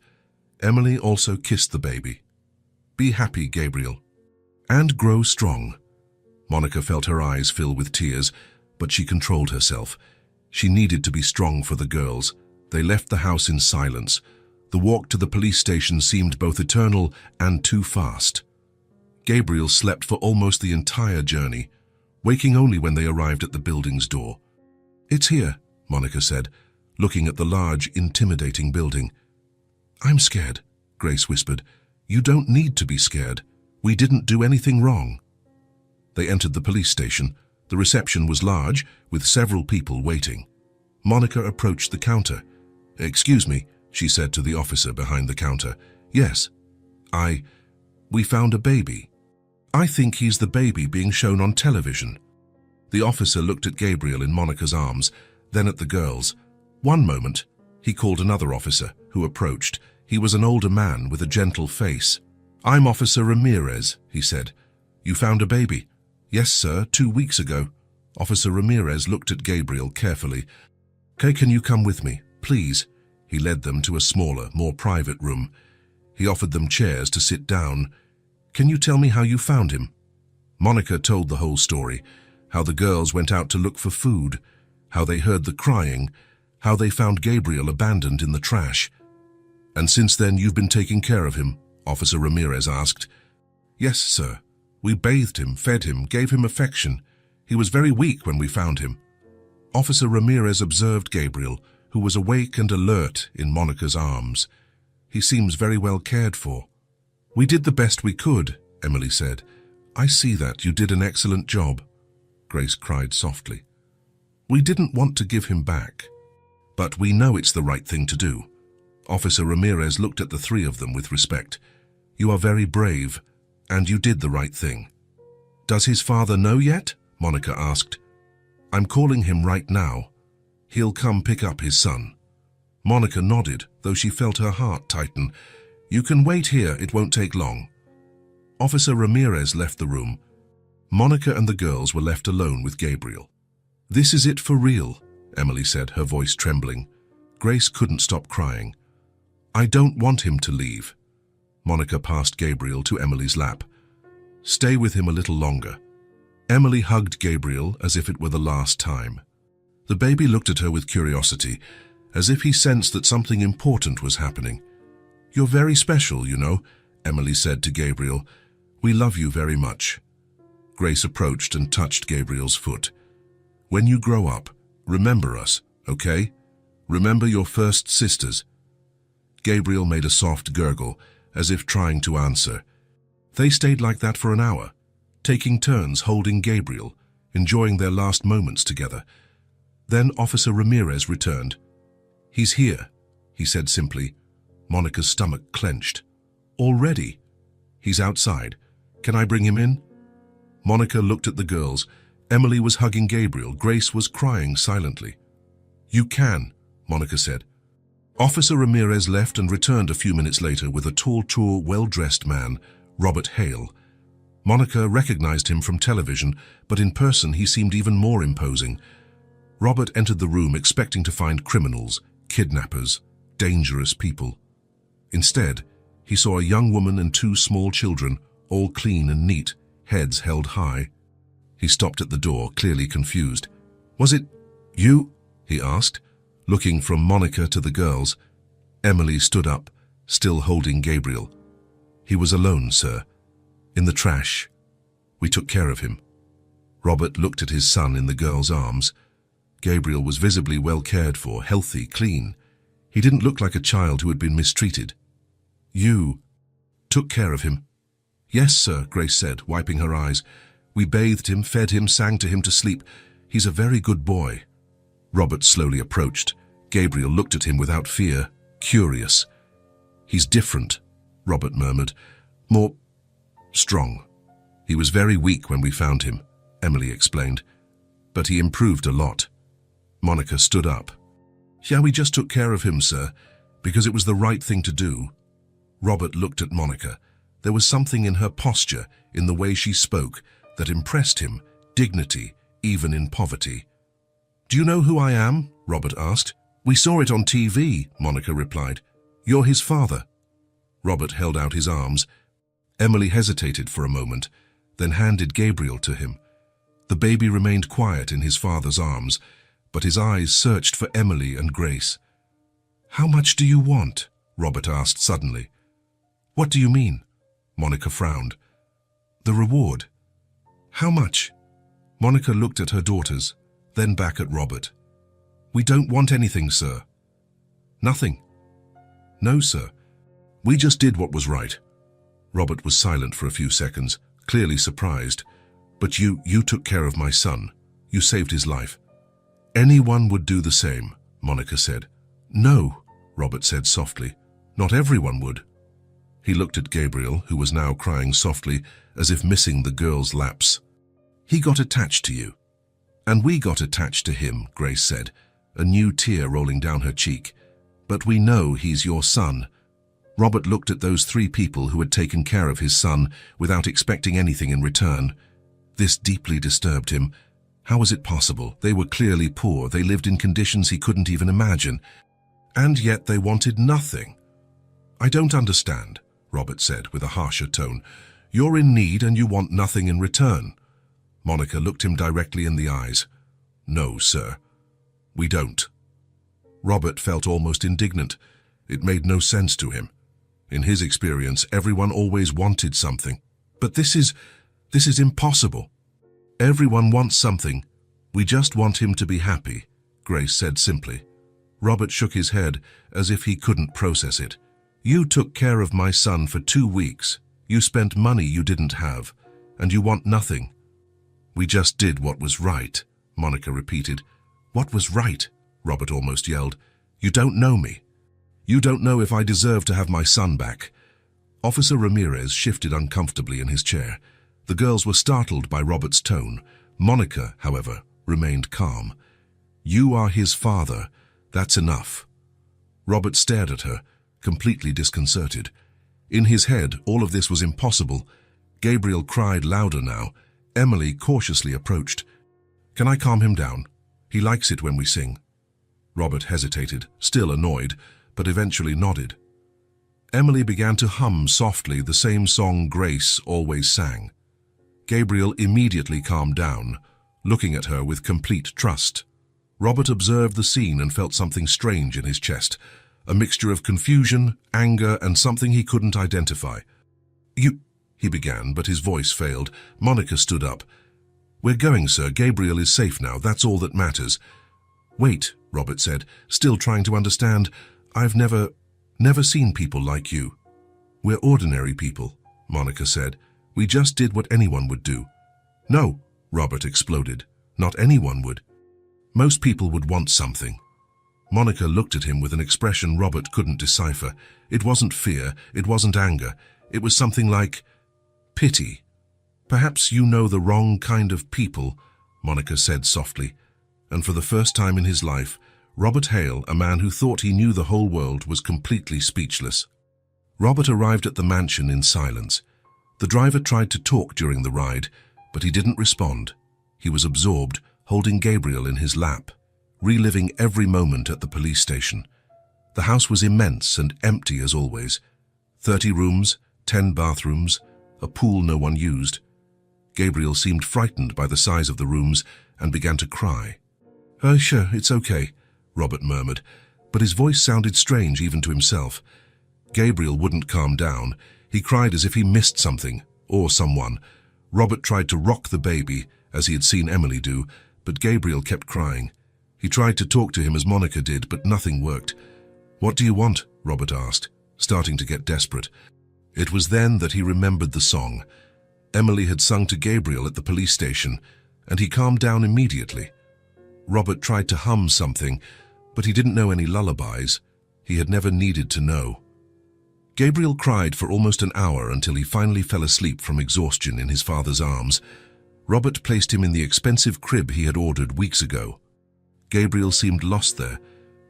Emily also kissed the baby. "Be happy, Gabriel. And grow strong." Monica felt her eyes fill with tears, but she controlled herself. She needed to be strong for the girls. They left the house in silence. The walk to the police station seemed both eternal and too fast. Gabriel slept for almost the entire journey, waking only when they arrived at the building's door. "It's here," Monica said, looking at the large, intimidating building. "I'm scared," Grace whispered. "You don't need to be scared. We didn't do anything wrong." They entered the police station. The reception was large, with several people waiting. Monica approached the counter. "Excuse me," she said to the officer behind the counter. "Yes, We found a baby. I think he's the baby being shown on television. The officer looked at Gabriel in Monica's arms, then at the girls. One moment, he called another officer, who approached. He was an older man with a gentle face. I'm Officer Ramirez, he said. You found a baby? Yes, sir, 2 weeks ago. Officer Ramirez looked at Gabriel carefully. Okay, can you come with me, please? He led them to a smaller, more private room. He offered them chairs to sit down. Can you tell me how you found him? Monica told the whole story, how the girls went out to look for food, how they heard the crying, how they found Gabriel abandoned in the trash. And since then you've been taking care of him? Officer Ramirez asked. Yes, sir. We bathed him, fed him, gave him affection. He was very weak when we found him. Officer Ramirez observed Gabriel, who was awake and alert in Monica's arms. He seems very well cared for. We did the best we could, Emily said. I see that. You did an excellent job. Grace cried softly. We didn't want to give him back, but we know it's the right thing to do. Officer Ramirez looked at the three of them with respect. You are very brave, and you did the right thing. Does his father know yet? Monica asked. I'm calling him right now. He'll come pick up his son. Monica nodded, though she felt her heart tighten. You can wait here, it won't take long. Officer Ramirez left the room. Monica and the girls were left alone with Gabriel. This is it for real, Emily said, her voice trembling. Grace couldn't stop crying. I don't want him to leave. Monica passed Gabriel to Emily's lap. Stay with him a little longer. Emily hugged Gabriel as if it were the last time. The baby looked at her with curiosity, as if he sensed that something important was happening. You're very special, you know, Emily said to Gabriel. We love you very much. Grace approached and touched Gabriel's foot. When you grow up, remember us, okay? Remember your first sisters. Gabriel made a soft gurgle, as if trying to answer. They stayed like that for an hour, taking turns holding Gabriel, enjoying their last moments together. Then Officer Ramirez returned. He's here, he said simply. Monica's stomach clenched. Already? He's outside. Can I bring him in? Monica looked at the girls. Emily was hugging Gabriel. Grace was crying silently. You can, Monica said. Officer Ramirez left and returned a few minutes later with a tall, well-dressed man, Robert Hale. Monica recognized him from television, but in person he seemed even more imposing. Robert entered the room expecting to find criminals, kidnappers, dangerous people. Instead, he saw a young woman and 2 small children, all clean and neat, heads held high. He stopped at the door, clearly confused. Was it you? He asked, looking from Monica to the girls. Emily stood up, still holding Gabriel. He was alone, sir. In the trash. We took care of him. Robert looked at his son in the girl's arms. Gabriel was visibly well cared for, healthy, clean. He didn't look like a child who had been mistreated. You took care of him? Yes, sir, Grace said, wiping her eyes. We bathed him, fed him, sang to him to sleep. He's a very good boy. Robert slowly approached. Gabriel looked at him without fear, curious. He's different, Robert murmured. More strong. He was very weak when we found him, Emily explained. But he improved a lot. Monica stood up. Yeah, we just took care of him, sir, because it was the right thing to do. Robert looked at Monica. There was something in her posture, in the way she spoke, that impressed him, dignity, even in poverty. Do you know who I am? Robert asked. We saw it on TV, Monica replied. You're his father. Robert held out his arms. Emily hesitated for a moment, then handed Gabriel to him. The baby remained quiet in his father's arms, but his eyes searched for Emily and Grace. How much do you want? Robert asked suddenly. What do you mean? Monica frowned. The reward. How much? Monica looked at her daughters, then back at Robert. We don't want anything, sir. Nothing? No, sir. We just did what was right. Robert was silent for a few seconds, clearly surprised. But you took care of my son. You saved his life. Anyone would do the same, Monica said. No, Robert said softly. Not everyone would. He looked at Gabriel, who was now crying softly, as if missing the girl's lapse. "He got attached to you." "And we got attached to him," Grace said, a new tear rolling down her cheek. "But we know he's your son." Robert looked at those three people who had taken care of his son without expecting anything in return. This deeply disturbed him. How was it possible? They were clearly poor. They lived in conditions he couldn't even imagine. And yet they wanted nothing. "I don't understand," Robert said with a harsher tone. "You're in need and you want nothing in return." Monica looked him directly in the eyes. "No, sir. We don't." Robert felt almost indignant. It made no sense to him. In his experience, everyone always wanted something. "But this is impossible." "Everyone wants something. We just want him to be happy," Grace said simply. Robert shook his head as if he couldn't process it. "You took care of my son for 2 weeks. You spent money you didn't have, and you want nothing." "We just did what was right," Monica repeated. "What was right?" Robert almost yelled. "You don't know me. You don't know if I deserve to have my son back." Officer Ramirez shifted uncomfortably in his chair. The girls were startled by Robert's tone. Monica, however, remained calm. "You are his father. That's enough." Robert stared at her, completely disconcerted. In his head, all of this was impossible. Gabriel cried louder now. Emily cautiously approached. "Can I calm him down? He likes it when we sing." Robert hesitated, still annoyed, but eventually nodded. Emily began to hum softly the same song Grace always sang. Gabriel immediately calmed down, looking at her with complete trust. Robert observed the scene and felt something strange in his chest, a mixture of confusion, anger, and something he couldn't identify. "You," he began, but his voice failed. Monica stood up. "We're going, sir. Gabriel is safe now. That's all that matters." "Wait," Robert said, still trying to understand. "I've never seen people like you." "We're ordinary people," Monica said. "We just did what anyone would do." "No," Robert exploded. "Not anyone would. Most people would want something." Monica looked at him with an expression Robert couldn't decipher. It wasn't fear, it wasn't anger. It was something like pity. "Perhaps you know the wrong kind of people," Monica said softly. And for the first time in his life, Robert Hale, a man who thought he knew the whole world, was completely speechless. Robert arrived at the mansion in silence. The driver tried to talk during the ride, but he didn't respond. He was absorbed, holding Gabriel in his lap, reliving every moment at the police station. The house was immense and empty as always. 30 rooms, 10 bathrooms, a pool no one used. Gabriel seemed frightened by the size of the rooms and began to cry. Sure, it's okay," Robert murmured, but his voice sounded strange even to himself. Gabriel wouldn't calm down. He cried as if he missed something, or someone. Robert tried to rock the baby, as he had seen Emily do, but Gabriel kept crying. He tried to talk to him as Monica did, but nothing worked. "What do you want?" Robert asked, starting to get desperate. It was then that he remembered the song. Emily had sung to Gabriel at the police station, and he calmed down immediately. Robert tried to hum something, but he didn't know any lullabies. He had never needed to know. Gabriel cried for almost an hour until he finally fell asleep from exhaustion in his father's arms. Robert placed him in the expensive crib he had ordered weeks ago. Gabriel seemed lost there,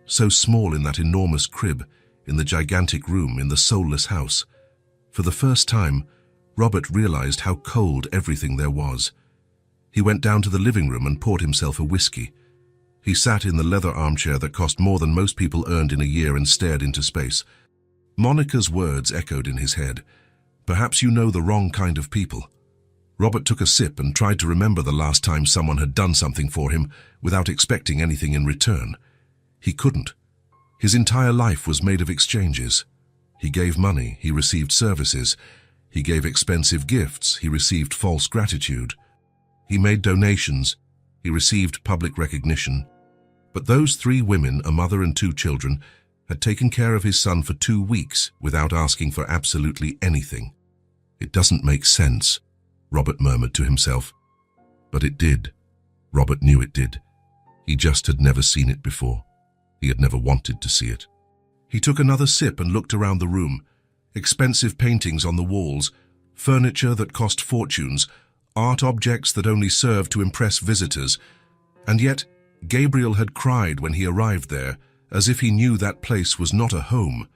so small in that enormous crib, in the gigantic room, in the soulless house. For the first time, Robert realized how cold everything there was. He went down to the living room and poured himself a whiskey. He sat in the leather armchair that cost more than most people earned in a year and stared into space. Monica's words echoed in his head. "Perhaps you know the wrong kind of people." Robert took a sip and tried to remember the last time someone had done something for him without expecting anything in return. He couldn't. His entire life was made of exchanges. He gave money, he received services. He gave expensive gifts, he received false gratitude. He made donations, he received public recognition. But those 3 women, a mother and 2 children, had taken care of his son for 2 weeks without asking for absolutely anything. "It doesn't make sense," Robert murmured to himself. But it did. Robert knew it did. He just had never seen it before. He had never wanted to see it. He took another sip and looked around the room. Expensive paintings on the walls, furniture that cost fortunes, art objects that only served to impress visitors. And yet, Gabriel had cried when he arrived there, as if he knew that place was not a home.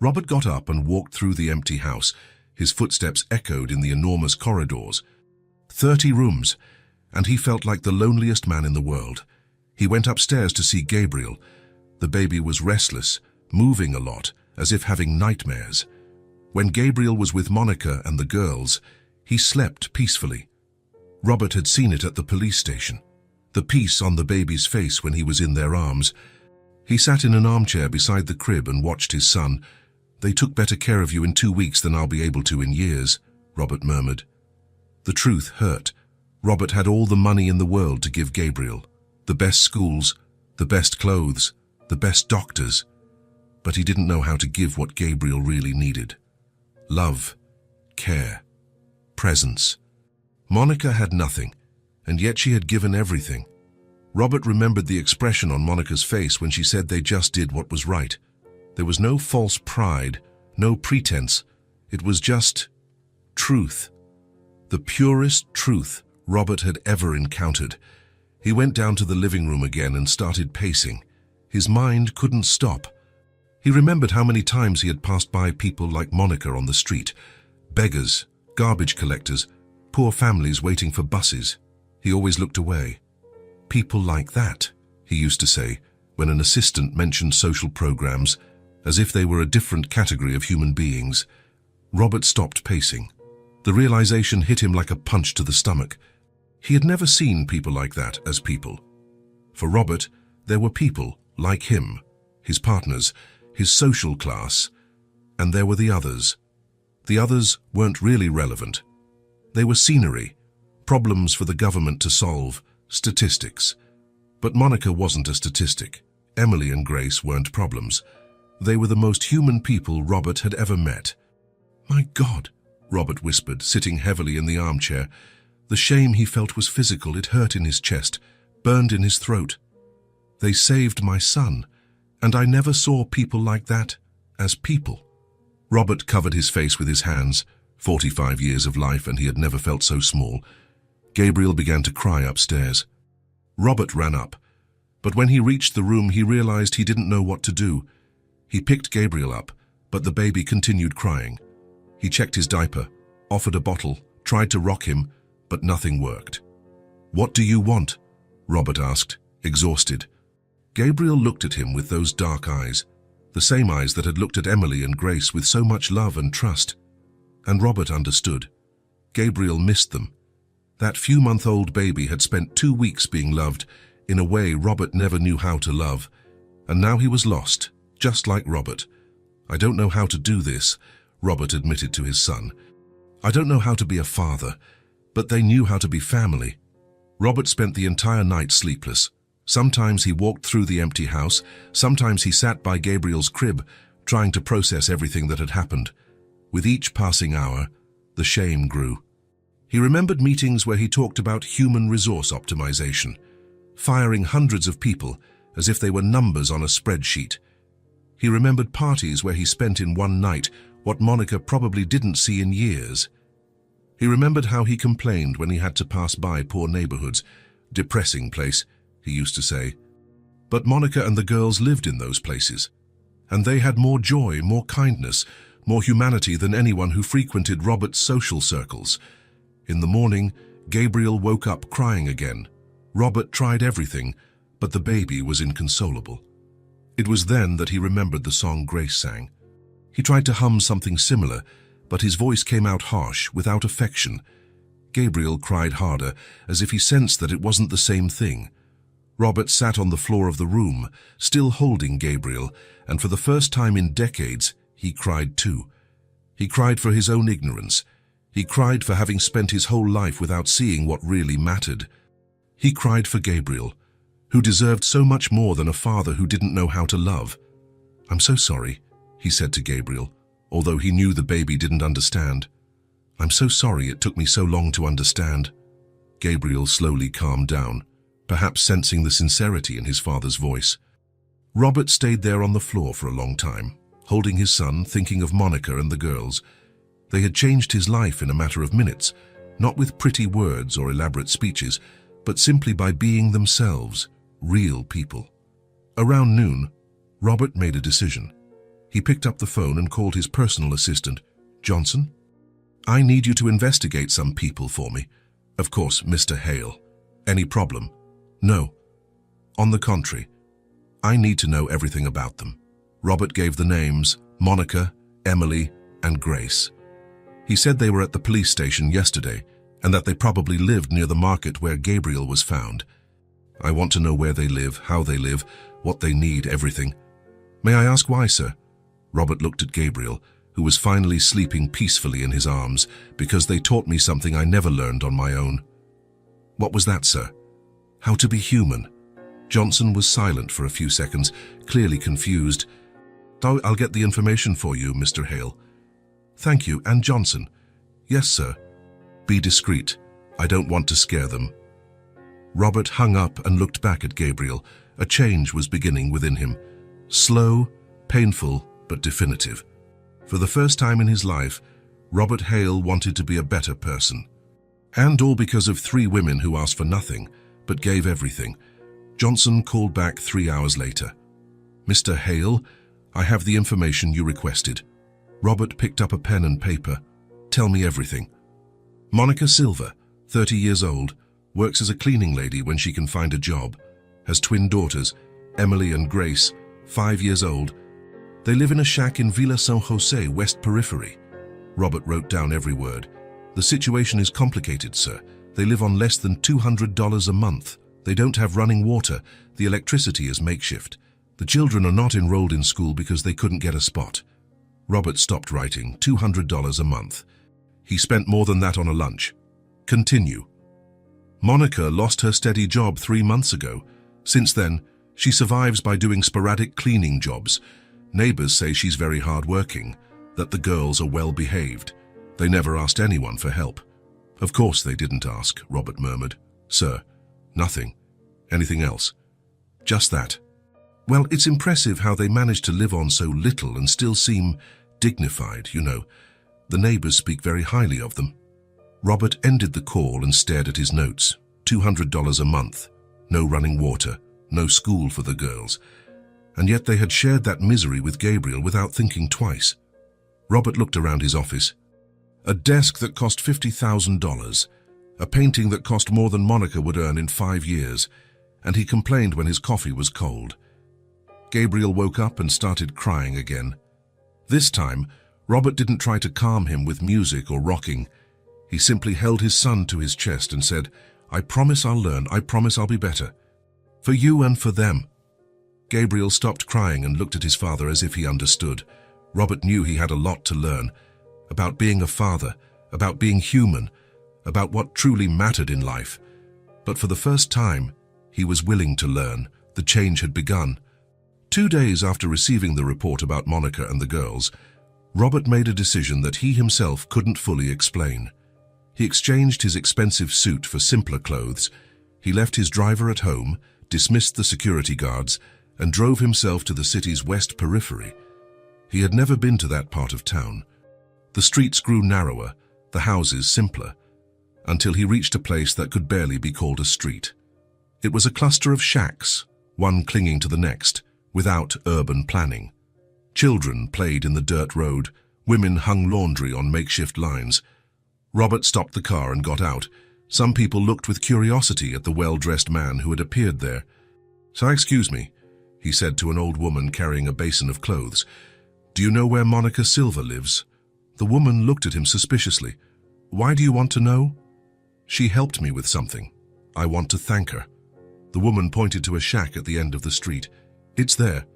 Robert got up and walked through the empty house. His footsteps echoed in the enormous corridors. 30 rooms, and he felt like the loneliest man in the world. He went upstairs to see Gabriel. The baby was restless, moving a lot, as if having nightmares. When Gabriel was with Monica and the girls, he slept peacefully. Robert had seen it at the police station. The peace on the baby's face when he was in their arms. He sat in an armchair beside the crib and watched his son. "They took better care of you in 2 weeks than I'll be able to in years," Robert murmured. The truth hurt. Robert had all the money in the world to give Gabriel. The best schools, the best clothes, the best doctors. But he didn't know how to give what Gabriel really needed. Love, care, presence. Monica had nothing, and yet she had given everything. Robert remembered the expression on Monica's face when she said they just did what was right. There was no false pride, no pretense. It was just truth. The purest truth Robert had ever encountered. He went down to the living room again and started pacing. His mind couldn't stop. He remembered how many times he had passed by people like Monica on the street, beggars, garbage collectors, poor families waiting for buses. He always looked away. "People like that," he used to say, when an assistant mentioned social programs, as if they were a different category of human beings. Robert stopped pacing. The realization hit him like a punch to the stomach. He had never seen people like that as people. For Robert, there were people like him, his partners, his social class, and there were the others. The others weren't really relevant. They were scenery, problems for the government to solve, statistics. But Monica wasn't a statistic. Emily and Grace weren't problems. They were the most human people Robert had ever met. "My God," Robert whispered, sitting heavily in the armchair. The shame he felt was physical. It hurt in his chest, burned in his throat. "They saved my son, and I never saw people like that as people." Robert covered his face with his hands. 45 years of life, and he had never felt so small. Gabriel began to cry upstairs. Robert ran up, but when he reached the room, he realized he didn't know what to do. He picked Gabriel up, but the baby continued crying. He checked his diaper, offered a bottle, tried to rock him, but nothing worked. "What do you want?" Robert asked, exhausted. Gabriel looked at him with those dark eyes, the same eyes that had looked at Emily and Grace with so much love and trust. And Robert understood. Gabriel missed them. That few-month-old baby had spent 2 weeks being loved in a way Robert never knew how to love. And now he was lost, just like Robert. "I don't know how to do this," Robert admitted to his son. "I don't know how to be a father," but they knew how to be family. Robert spent the entire night sleepless. Sometimes he walked through the empty house, sometimes he sat by Gabriel's crib, trying to process everything that had happened. With each passing hour, the shame grew. He remembered meetings where he talked about human resource optimization, firing hundreds of people as if they were numbers on a spreadsheet. He remembered parties where he spent in one night what Monica probably didn't see in years. He remembered how he complained when he had to pass by poor neighborhoods. "Depressing place," he used to say. But Monica and the girls lived in those places, and they had more joy, more kindness, more humanity than anyone who frequented Robert's social circles. In the morning, Gabriel woke up crying again. Robert tried everything, but the baby was inconsolable. It was then that he remembered the song Grace sang. He tried to hum something similar, but his voice came out harsh, without affection. Gabriel cried harder, as if he sensed that it wasn't the same thing. Robert sat on the floor of the room, still holding Gabriel, and for the first time in decades, he cried too. He cried for his own ignorance. He cried for having spent his whole life without seeing what really mattered. He cried for Gabriel, who deserved so much more than a father who didn't know how to love. "I'm so sorry," he said to Gabriel, although he knew the baby didn't understand. "I'm so sorry it took me so long to understand." Gabriel slowly calmed down, perhaps sensing the sincerity in his father's voice. Robert stayed there on the floor for a long time, holding his son, thinking of Monica and the girls. They had changed his life in a matter of minutes, not with pretty words or elaborate speeches, but simply by being themselves, real people. Around noon, Robert made a decision. He picked up the phone and called his personal assistant. "Johnson? I need you to investigate some people for me." "Of course, Mr. Hale. Any problem?" "No. On the contrary, I need to know everything about them." Robert gave the names Monica, Emily, and Grace. He said they were at the police station yesterday and that they probably lived near the market where Gabriel was found. "I want to know where they live, how they live, what they need, everything." "May I ask why, sir?" Robert looked at Gabriel, who was finally sleeping peacefully in his arms, "Because they taught me something I never learned on my own." "What was that, sir?" "How to be human." Johnson was silent for a few seconds, clearly confused. "I'll get the information for you, Mr. Hale." "Thank you, and Johnson." "Yes, sir." "Be discreet. I don't want to scare them." Robert hung up and looked back at Gabriel. A change was beginning within him. Slow, painful, but definitive. For the first time in his life, Robert Hale wanted to be a better person. And all because of 3 women who asked for nothing, but gave everything. Johnson called back 3 hours later. "Mr. Hale, I have the information you requested." Robert picked up a pen and paper. "Tell me everything." "Monica Silver, 30 years old, works as a cleaning lady when she can find a job. Has twin daughters, Emily and Grace, 5 years old. They live in a shack in Villa San Jose, West Periphery." Robert wrote down every word. "The situation is complicated, sir. They live on less than $200 a month. They don't have running water. The electricity is makeshift. The children are not enrolled in school because they couldn't get a spot." Robert stopped writing. $200 a month. He spent more than that on a lunch. "Continue." "Monica lost her steady job 3 months ago. Since then, she survives by doing sporadic cleaning jobs. Neighbors say she's very hard-working, that the girls are well-behaved. They never asked anyone for help." "Of course they didn't ask," Robert murmured. "Sir, nothing. Anything else?" "Just that." "Well, it's impressive how they manage to live on so little and still seem dignified, you know. The neighbors speak very highly of them." Robert ended the call and stared at his notes. $200 a month. No running water. No school for the girls. And yet they had shared that misery with Gabriel without thinking twice. Robert looked around his office. A desk that cost $50,000. A painting that cost more than Monica would earn in 5 years. And he complained when his coffee was cold. Gabriel woke up and started crying again. This time, Robert didn't try to calm him with music or rocking. He simply held his son to his chest and said, "I promise I'll learn. I promise I'll be better. For you and for them." Gabriel stopped crying and looked at his father as if he understood. Robert knew he had a lot to learn. About being a father, about being human, about what truly mattered in life. But for the first time, he was willing to learn. The change had begun. 2 days after receiving the report about Monica and the girls, Robert made a decision that he himself couldn't fully explain. He exchanged his expensive suit for simpler clothes. He left his driver at home, dismissed the security guards, and drove himself to the city's West Periphery. He had never been to that part of town. The streets grew narrower, the houses simpler, until he reached a place that could barely be called a street. It was a cluster of shacks, one clinging to the next, without urban planning. Children played in the dirt road, women hung laundry on makeshift lines. Robert stopped the car and got out. Some people looked with curiosity at the well-dressed man who had appeared there. "So excuse me," he said to an old woman carrying a basin of clothes. "Do you know where Monica Silver lives?" The woman looked at him suspiciously. "Why do you want to know?" "She helped me with something. I want to thank her." The woman pointed to a shack at the end of the street. "It's there.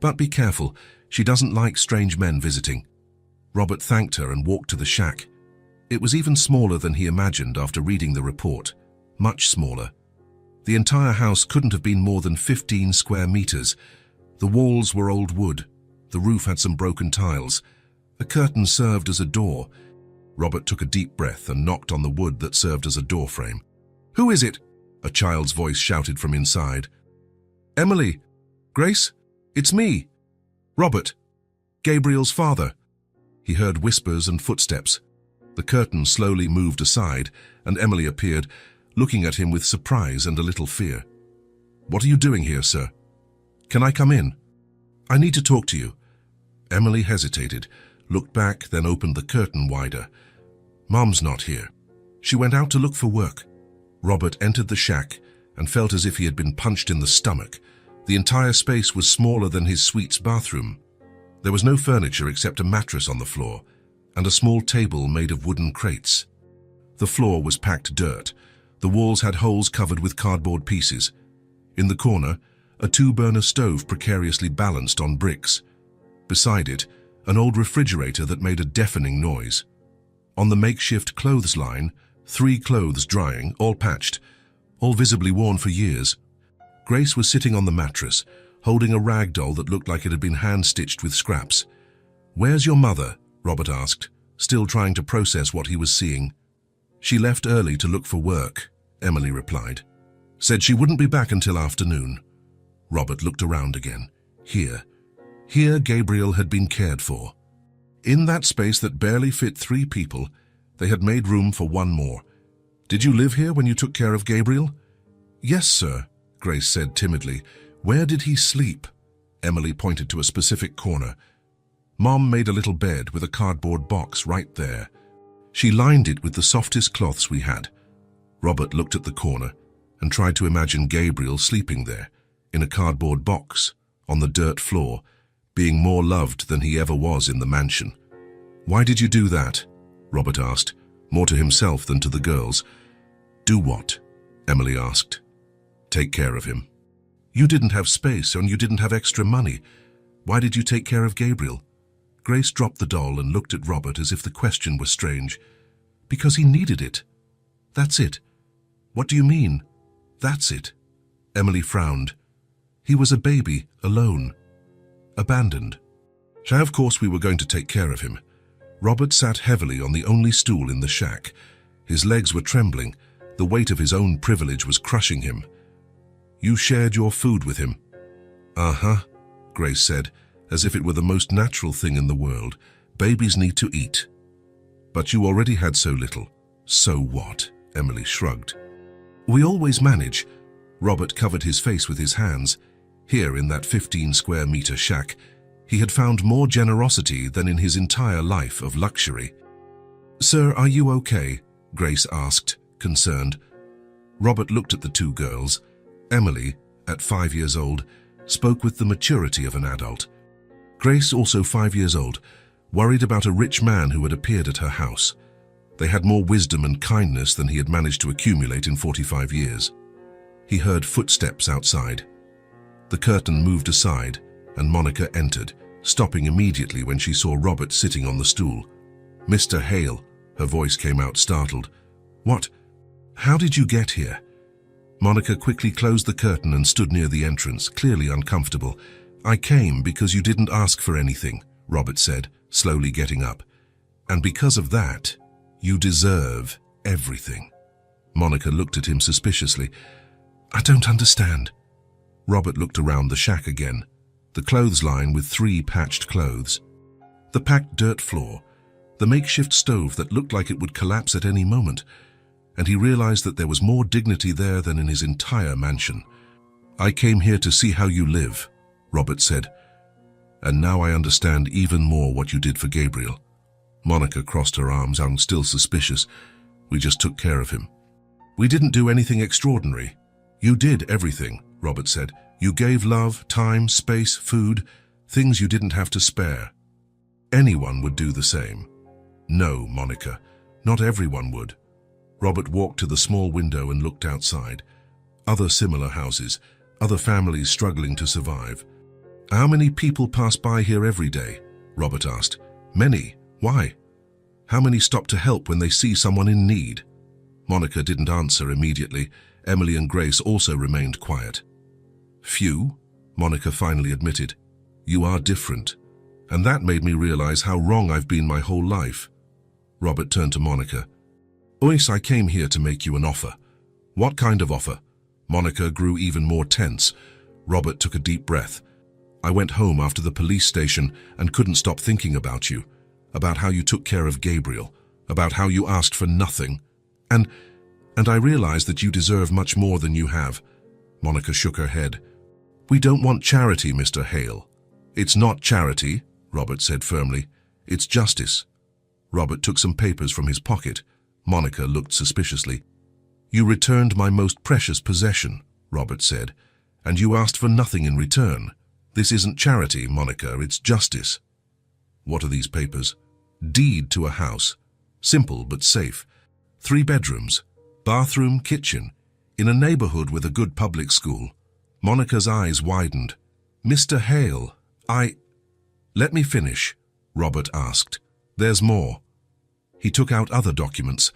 But be careful, she doesn't like strange men visiting." Robert thanked her and walked to the shack. It was even smaller than he imagined after reading the report. Much smaller. The entire house couldn't have been more than 15 square meters. The walls were old wood. The roof had some broken tiles. A curtain served as a door. Robert took a deep breath and knocked on the wood that served as a door frame. "Who is it?" a child's voice shouted from inside. "Emily. Grace? It's me. Robert." Gabriel's father. He heard whispers and footsteps. The curtain slowly moved aside, and Emily appeared, looking at him with surprise and a little fear. "What are you doing here, sir? Can I come in? I need to talk to you." Emily hesitated, looked back, then opened the curtain wider. "Mom's not here. She went out to look for work." Robert entered the shack and felt as if he had been punched in the stomach. The entire space was smaller than his suite's bathroom. There was no furniture except a mattress on the floor and a small table made of wooden crates. The floor was packed dirt. The walls had holes covered with cardboard pieces. In the corner, a 2-burner stove precariously balanced on bricks. Beside it, an old refrigerator that made a deafening noise. On the makeshift clothes line, 3 clothes drying, all patched, all visibly worn for years. Grace was sitting on the mattress, holding a rag doll that looked like it had been hand-stitched with scraps. "Where's your mother?" Robert asked, still trying to process what he was seeing. "She left early to look for work," Emily replied. "Said she wouldn't be back until afternoon." Robert looked around again. Here Gabriel had been cared for. In that space that barely fit 3 people, they had made room for 1 more. "Did you live here when you took care of Gabriel?" "Yes, sir," Grace said timidly. "Where did he sleep?" Emily pointed to a specific corner. "Mom made a little bed with a cardboard box right there. She lined it with the softest cloths we had." Robert looked at the corner and tried to imagine Gabriel sleeping there, in a cardboard box, on the dirt floor, being more loved than he ever was in the mansion. "Why did you do that?" Robert asked, more to himself than to the girls. "Do what?" Emily asked. "Take care of him." "You didn't have space and you didn't have extra money. Why did you take care of Gabriel?" Grace dropped the doll and looked at Robert as if the question were strange. "Because he needed it. That's it." "What do you mean, that's it?" Emily frowned. "He was a baby, alone. Abandoned. So of course we were going to take care of him." Robert sat heavily on the only stool in the shack. His legs were trembling. The weight of his own privilege was crushing him. "You shared your food with him?" "Uh-huh," Grace said, as if it were the most natural thing in the world. "Babies need to eat." "But you already had so little." "So what?" Emily shrugged. "We always manage." Robert covered his face with his hands. Here, in that 15-square-meter shack, he had found more generosity than in his entire life of luxury. "Sir, are you okay?" Grace asked, concerned. Robert looked at the 2 girls. Emily, at 5 years old, spoke with the maturity of an adult. Grace, also 5 years old, worried about a rich man who had appeared at her house. They had more wisdom and kindness than he had managed to accumulate in 45 years. He heard footsteps outside. The curtain moved aside, and Monica entered, stopping immediately when she saw Robert sitting on the stool. "Mr. Hale," her voice came out startled. "What? How did you get here?" Monica quickly closed the curtain and stood near the entrance, clearly uncomfortable. "I came because you didn't ask for anything," Robert said, slowly getting up. "And because of that, you deserve everything." Monica looked at him suspiciously. "I don't understand." Robert looked around the shack again. The clothesline with 3 patched clothes. The packed dirt floor. The makeshift stove that looked like it would collapse at any moment. And he realized that there was more dignity there than in his entire mansion. "I came here to see how you live," Robert said. "And now I understand even more what you did for Gabriel." Monica crossed her arms, still suspicious. "We just took care of him." "We didn't do anything extraordinary." "You did everything," Robert said. "You gave love, time, space, food, things you didn't have to spare. Anyone would do the same." "No, Monica, not everyone would." Robert walked to the small window and looked outside. Other similar houses, other families struggling to survive. "How many people pass by here every day?" Robert asked. "Many. Why?" "How many stop to help when they see someone in need?" Monica didn't answer immediately. Emily and Grace also remained quiet. "Few," Monica finally admitted. "You are different. And that made me realize how wrong I've been my whole life." Robert turned to Monica. "Ois, I came here to make you an offer." "What kind of offer?" Monica grew even more tense. Robert took a deep breath. I went home after the police station and couldn't stop thinking about you, about how you took care of Gabriel, about how you asked for nothing. And I realized that you deserve much more than you have." Monica shook her head. "We don't want charity, Mr. Hale." "It's not charity," Robert said firmly. "It's justice." Robert took some papers from his pocket. Monica looked suspiciously. "You returned my most precious possession," Robert said, "and you asked for nothing in return. This isn't charity, Monica, it's justice." "What are these papers?" "Deed to a house. Simple but safe. 3 bedrooms, bathroom, kitchen, in a neighborhood with a good public school." Monica's eyes widened. "Mr. Hale, Let me finish," Robert asked. "There's more." He took out other documents.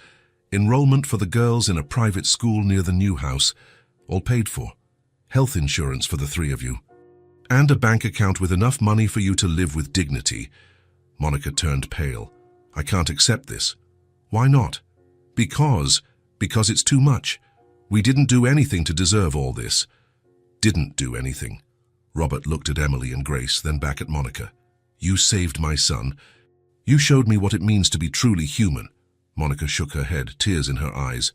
Enrollment for the girls in a private school near the new house, all paid for. Health insurance for the 3 of you. And a bank account with enough money for you to live with dignity. Monica turned pale. "I can't accept this." "Why not?" Because it's too much. We didn't do anything to deserve all this." "Didn't do anything." Robert looked at Emily and Grace, then back at Monica. "You saved my son. You showed me what it means to be truly human." Monica shook her head, tears in her eyes.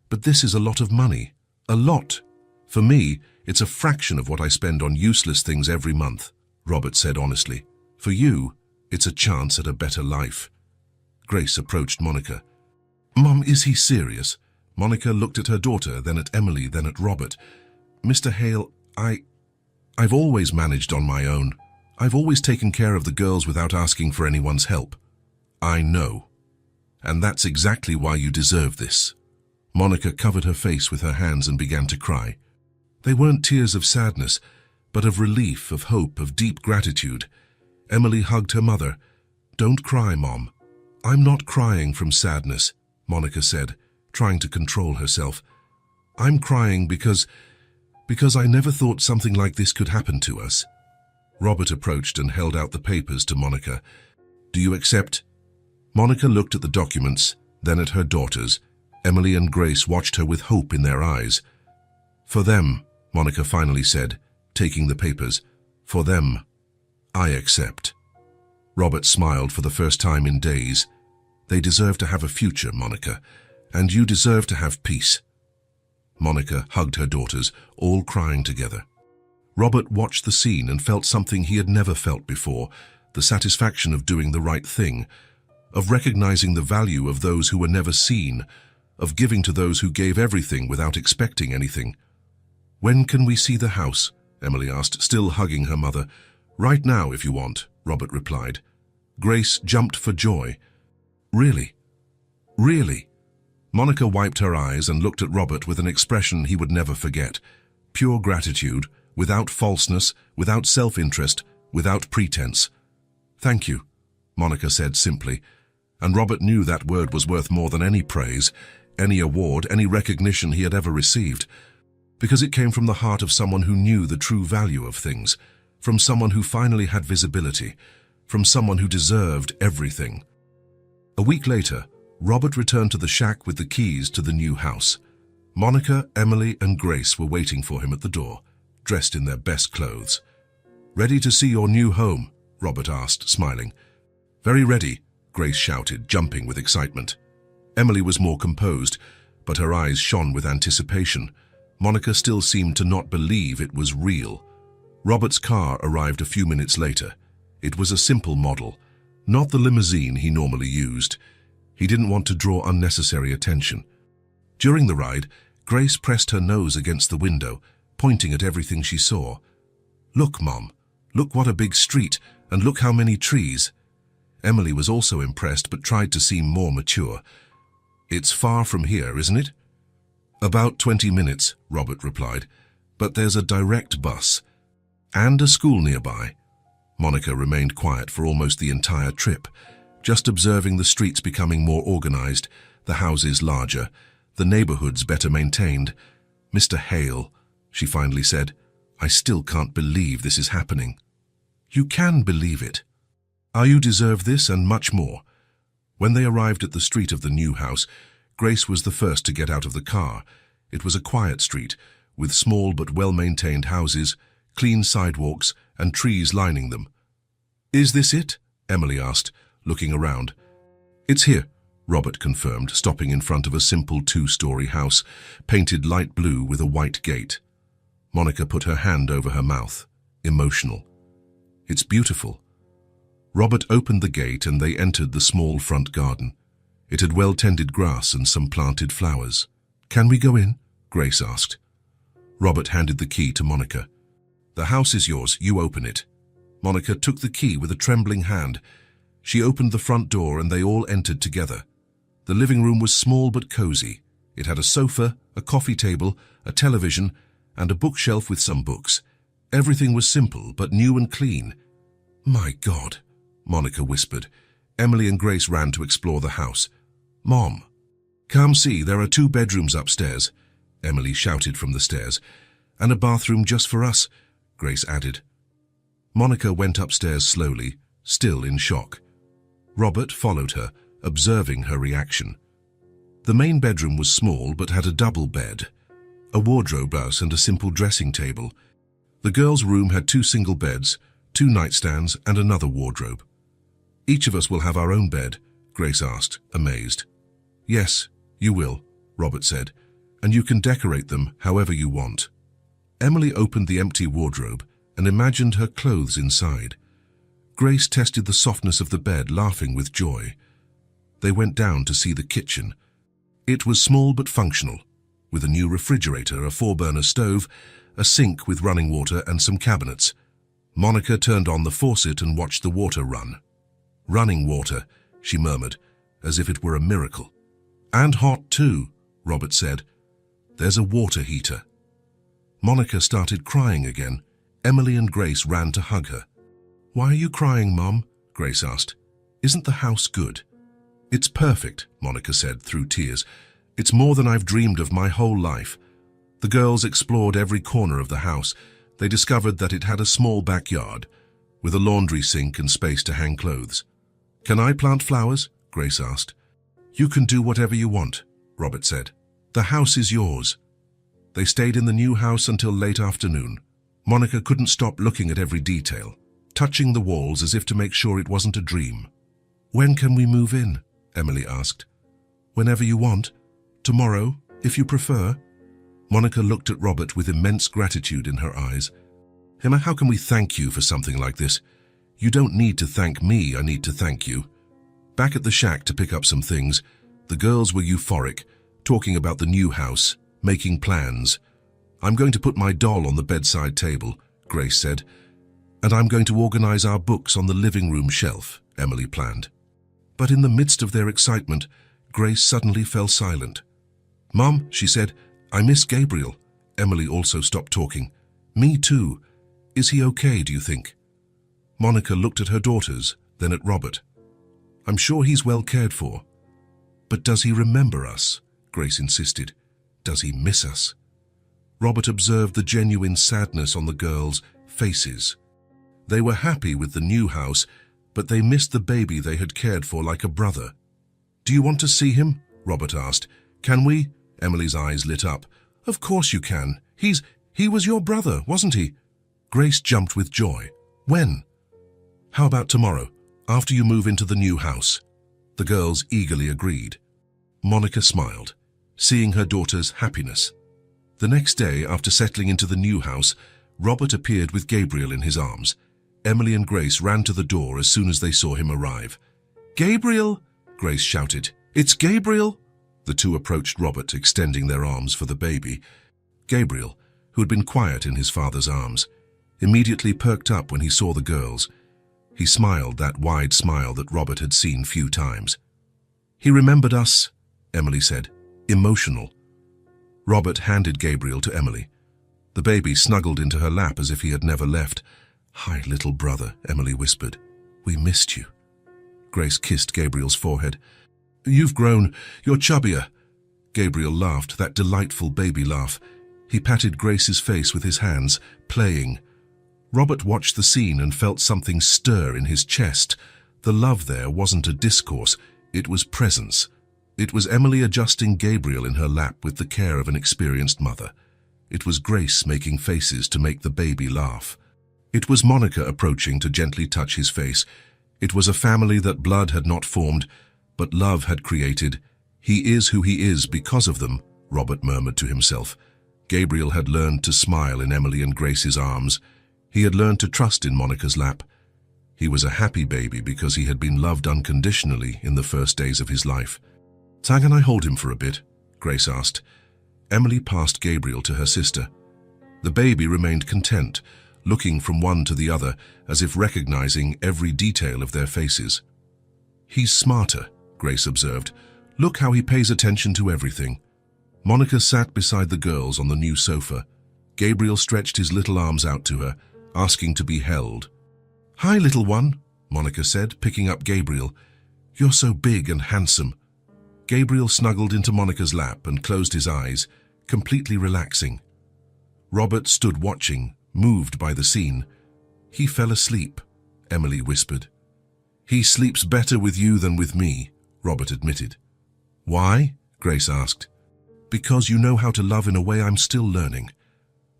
"But this is a lot of money. A lot. For me, it's a fraction of what I spend on useless things every month," Robert said honestly. "For you, it's a chance at a better life." Grace approached Monica. "Mum, is he serious?" Monica looked at her daughter, then at Emily, then at Robert. "Mr. Hale, I've always managed on my own. I've always taken care of the girls without asking for anyone's help." "I know. And that's exactly why you deserve this." Monica covered her face with her hands and began to cry. They weren't tears of sadness, but of relief, of hope, of deep gratitude. Emily hugged her mother. "Don't cry, Mom." "I'm not crying from sadness," Monica said, trying to control herself. "I'm crying because I never thought something like this could happen to us." Robert approached and held out the papers to Monica. "Do you accept?" Monica looked at the documents, then at her daughters. Emily and Grace watched her with hope in their eyes. "For them," Monica finally said, taking the papers. "For them, I accept." Robert smiled for the first time in days. "They deserve to have a future, Monica, and you deserve to have peace." Monica hugged her daughters, all crying together. Robert watched the scene and felt something he had never felt before, the satisfaction of doing the right thing, of recognizing the value of those who were never seen, of giving to those who gave everything without expecting anything. "When can we see the house?" Emily asked, still hugging her mother. "Right now, if you want," Robert replied. Grace jumped for joy. "Really? Really?" Monica wiped her eyes and looked at Robert with an expression he would never forget. Pure gratitude, without falseness, without self-interest, without pretense. "Thank you," Monica said simply, and Robert knew that word was worth more than any praise, any award, any recognition he had ever received, because it came from the heart of someone who knew the true value of things, from someone who finally had visibility, from someone who deserved everything. A week later, Robert returned to the shack with the keys to the new house. Monica, Emily, and Grace were waiting for him at the door, dressed in their best clothes. "Ready to see your new home?" Robert asked, smiling. "Very ready," Grace shouted, jumping with excitement. Emily was more composed, but her eyes shone with anticipation. Monica still seemed to not believe it was real. Robert's car arrived a few minutes later. It was a simple model, not the limousine he normally used. He didn't want to draw unnecessary attention. During the ride, Grace pressed her nose against the window, pointing at everything she saw. "Look, Mom, look what a big street, and look how many trees." Emily was also impressed, but tried to seem more mature. "It's far from here, isn't it?" "About 20 minutes, Robert replied, "but there's a direct bus. And a school nearby." Monica remained quiet for almost the entire trip, just observing the streets becoming more organized, the houses larger, the neighborhoods better maintained. "Mr. Hale," she finally said, "I still can't believe this is happening." "You can believe it. You deserve this and much more." When they arrived at the street of the new house, Grace was the first to get out of the car. It was a quiet street, with small but well-maintained houses, clean sidewalks, and trees lining them. "Is this it?" Emily asked, looking around. "It's here," Robert confirmed, stopping in front of a simple two-story house, painted light blue with a white gate. Monica put her hand over her mouth, emotional. "It's beautiful." Robert opened the gate and they entered the small front garden. It had well-tended grass and some planted flowers. "Can we go in?" Grace asked. Robert handed the key to Monica. "The house is yours, you open it." Monica took the key with a trembling hand. She opened the front door and they all entered together. The living room was small but cozy. It had a sofa, a coffee table, a television, and a bookshelf with some books. Everything was simple but new and clean. "My God," Monica whispered. Emily and Grace ran to explore the house. "Mom, come see, there are 2 bedrooms upstairs," Emily shouted from the stairs. "And a bathroom just for us," Grace added. Monica went upstairs slowly, still in shock. Robert followed her, observing her reaction. The main bedroom was small but had a double bed, a wardrobe house and a simple dressing table. The girls' room had 2 single beds, 2 nightstands and another wardrobe. "Each of us will have our own bed?" Grace asked, amazed. "Yes, you will," Robert said, "and you can decorate them however you want." Emily opened the empty wardrobe and imagined her clothes inside. Grace tested the softness of the bed, laughing with joy. They went down to see the kitchen. It was small but functional, with a new refrigerator, a 4-burner stove, a sink with running water and some cabinets. Monica turned on the faucet and watched the water run. "Running water," she murmured, as if it were a miracle. "And hot too," Robert said. "There's a water heater." Monica started crying again. Emily and Grace ran to hug her. "Why are you crying, Mom?" Grace asked. "Isn't the house good?" "It's perfect," Monica said through tears. "It's more than I've dreamed of my whole life." The girls explored every corner of the house. They discovered that it had a small backyard, with a laundry sink and space to hang clothes. "Can I plant flowers?" Grace asked. "You can do whatever you want," Robert said. "The house is yours." They stayed in the new house until late afternoon. Monica couldn't stop looking at every detail, touching the walls as if to make sure it wasn't a dream. "When can we move in?" Emily asked. "Whenever you want. Tomorrow, if you prefer." Monica looked at Robert with immense gratitude in her eyes. "Emma, how can we thank you for something like this? You don't need to thank me, I need to thank you." Back at the shack to pick up some things, the girls were euphoric, talking about the new house, making plans. "I'm going to put my doll on the bedside table," Grace said. "And I'm going to organize our books on the living room shelf," Emily planned. But in the midst of their excitement, Grace suddenly fell silent. "Mom," she said, "I miss Gabriel." Emily also stopped talking. "Me too. Is he okay, do you think?" Monica looked at her daughters, then at Robert. "I'm sure he's well cared for." "But does he remember us?" Grace insisted. "Does he miss us?" Robert observed the genuine sadness on the girls' faces. They were happy with the new house, but they missed the baby they had cared for like a brother. "Do you want to see him?" Robert asked. "Can we?" Emily's eyes lit up. "Of course you can. He was your brother, wasn't he?" Grace jumped with joy. "When?" "How about tomorrow, after you move into the new house?" The girls eagerly agreed. Monica smiled, seeing her daughter's happiness. The next day, after settling into the new house, Robert appeared with Gabriel in his arms. Emily and Grace ran to the door as soon as they saw him arrive. "Gabriel!" Grace shouted. "It's Gabriel!" The two approached Robert, extending their arms for the baby. Gabriel, who had been quiet in his father's arms, immediately perked up when he saw the girls. He smiled that wide smile that Robert had seen few times. "He remembered us," Emily said, emotional. Robert handed Gabriel to Emily. The baby snuggled into her lap as if he had never left. "Hi, little brother," Emily whispered. "We missed you." Grace kissed Gabriel's forehead. "You've grown. You're chubbier." Gabriel laughed, that delightful baby laugh. He patted Grace's face with his hands, playing. Robert watched the scene and felt something stir in his chest. The love there wasn't a discourse, it was presence. It was Emily adjusting Gabriel in her lap with the care of an experienced mother. It was Grace making faces to make the baby laugh. It was Monica approaching to gently touch his face. It was a family that blood had not formed, but love had created. He is who he is because of them, Robert murmured to himself. Gabriel had learned to smile in Emily and Grace's arms. He had learned to trust in Monica's lap. He was a happy baby because he had been loved unconditionally in the first days of his life. "Can I hold him for a bit?" Grace asked. Emily passed Gabriel to her sister. The baby remained content, looking from one to the other as if recognizing every detail of their faces. "He's smarter," Grace observed. "Look how he pays attention to everything." Monica sat beside the girls on the new sofa. Gabriel stretched his little arms out to her, asking to be held. "Hi, little one," Monica said, picking up Gabriel. "You're so big and handsome." Gabriel snuggled into Monica's lap and closed his eyes, completely relaxing. Robert stood watching, moved by the scene. "He fell asleep," Emily whispered. "He sleeps better with you than with me," Robert admitted. "Why?" Grace asked. "Because you know how to love in a way I'm still learning."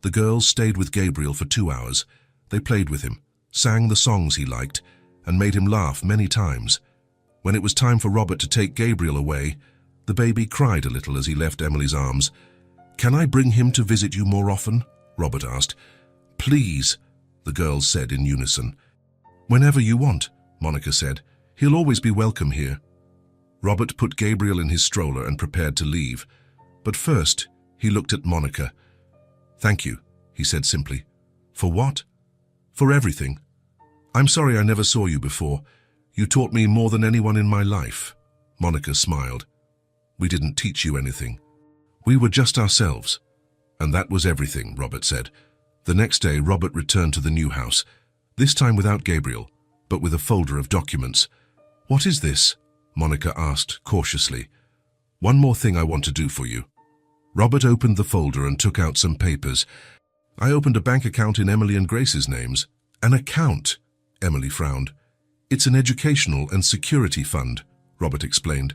The girls stayed with Gabriel for 2 hours. They played with him, sang the songs he liked, and made him laugh many times. When it was time for Robert to take Gabriel away, the baby cried a little as he left Emily's arms. "Can I bring him to visit you more often?" Robert asked. "Please," the girls said in unison. "Whenever you want," Monica said. "He'll always be welcome here." Robert put Gabriel in his stroller and prepared to leave. But first, he looked at Monica. "Thank you," he said simply. "For what?" "For everything. I'm sorry I never saw you before. You taught me more than anyone in my life." Monica smiled. "We didn't teach you anything. We were just ourselves." "And that was everything," Robert said. The next day, Robert returned to the new house, this time without Gabriel, but with a folder of documents. "What is this?" Monica asked cautiously. "One more thing I want to do for you." Robert opened the folder and took out some papers. "I opened a bank account in Emily and Grace's names." "An account?" Emily frowned. "It's an educational and security fund," Robert explained.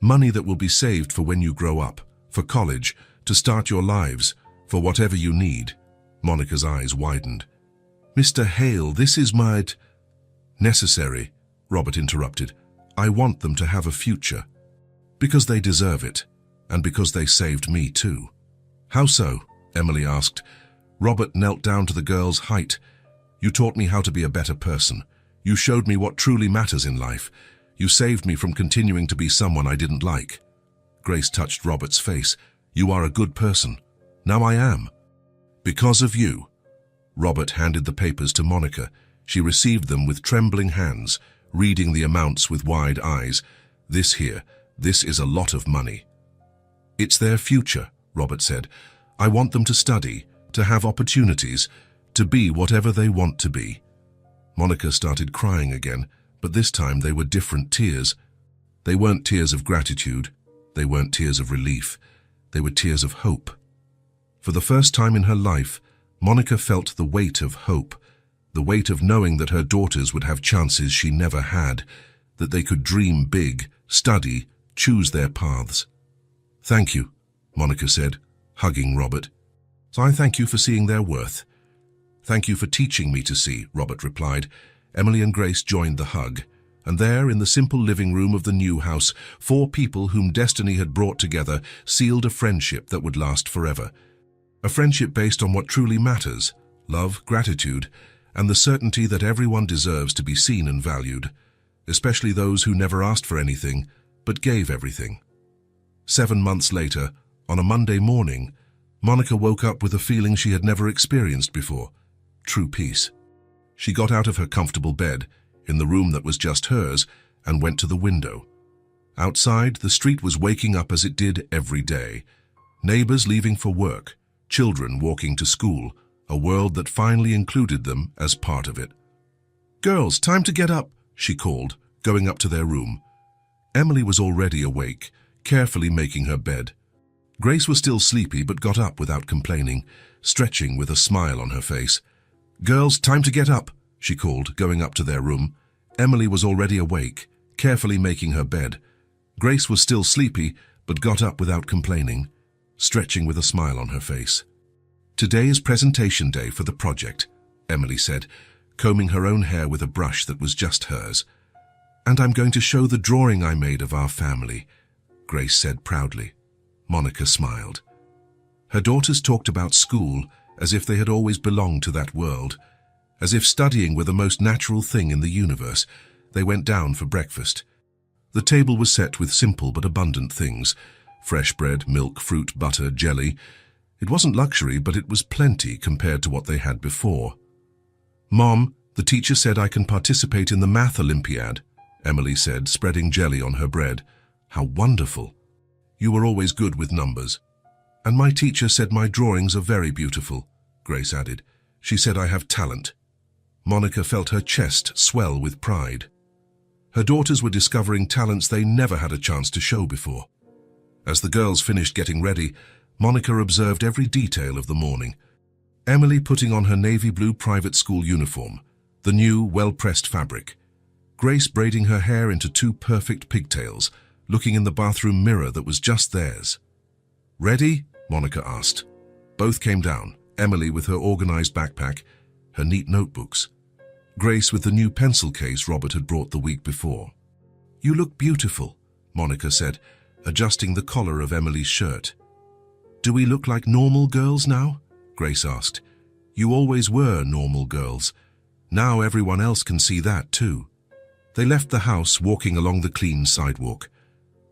"Money that will be saved for when you grow up, for college, to start your lives, for whatever you need." Monica's eyes widened. "Mr. Hale, this is my—" "Necessary," Robert interrupted. "I want them to have a future. Because they deserve it, and because they saved me too." "How so?" Emily asked. Robert knelt down to the girl's height. "You taught me how to be a better person. You showed me what truly matters in life. You saved me from continuing to be someone I didn't like." Grace touched Robert's face. "You are a good person. Now I am. Because of you." Robert handed the papers to Monica. She received them with trembling hands, reading the amounts with wide eyes. This is a lot of money." "It's their future," Robert said. "I want them to study, to have opportunities, to be whatever they want to be." Monica started crying again, but this time they were different tears. They weren't tears of gratitude. They weren't tears of relief. They were tears of hope. For the first time in her life, Monica felt the weight of hope, the weight of knowing that her daughters would have chances she never had, that they could dream big, study, choose their paths. "Thank you," Monica said, hugging Robert. "So I thank you for seeing their worth." "Thank you for teaching me to see," Robert replied. Emily and Grace joined the hug, and there, in the simple living room of the new house, 4 people whom destiny had brought together sealed a friendship that would last forever. A friendship based on what truly matters: love, gratitude, and the certainty that everyone deserves to be seen and valued, especially those who never asked for anything, but gave everything. 7 months later, on a Monday morning, Monica woke up with a feeling she had never experienced before: true peace. She got out of her comfortable bed, in the room that was just hers, and went to the window. Outside, the street was waking up as it did every day. Neighbors leaving for work, children walking to school, a world that finally included them as part of it. "Girls, time to get up," she called, going up to their room. Emily was already awake, carefully making her bed. Grace was still sleepy but got up without complaining, stretching with a smile on her face. "Girls, time to get up," she called, going up to their room. Emily was already awake, carefully making her bed. Grace was still sleepy but got up without complaining, stretching with a smile on her face. Today is presentation day for the project, Emily said, combing her own hair with a brush that was just hers. And I'm going to show the drawing I made of our family, Grace said proudly. Monica smiled. Her daughters talked about school as if they had always belonged to that world, as if studying were the most natural thing in the universe. They went down for breakfast. The table was set with simple but abundant things: fresh bread, milk, fruit, butter, jelly. It wasn't luxury, but it was plenty compared to what they had before. "Mom, the teacher said I can participate in the math Olympiad," Emily said, spreading jelly on her bread. "How wonderful. You were always good with numbers." "And my teacher said my drawings are very beautiful," Grace added. "She said I have talent." Monica felt her chest swell with pride. Her daughters were discovering talents they never had a chance to show before. As the girls finished getting ready, Monica observed every detail of the morning. Emily putting on her navy blue private school uniform, the new, well-pressed fabric. Grace braiding her hair into 2 perfect pigtails, looking in the bathroom mirror that was just theirs. "Ready?" Monica asked. Both came down, Emily with her organized backpack, her neat notebooks. Grace with the new pencil case Robert had brought the week before. "You look beautiful," Monica said, adjusting the collar of Emily's shirt. "Do we look like normal girls now?" Grace asked. "You always were normal girls. Now everyone else can see that too." They left the house, walking along the clean sidewalk.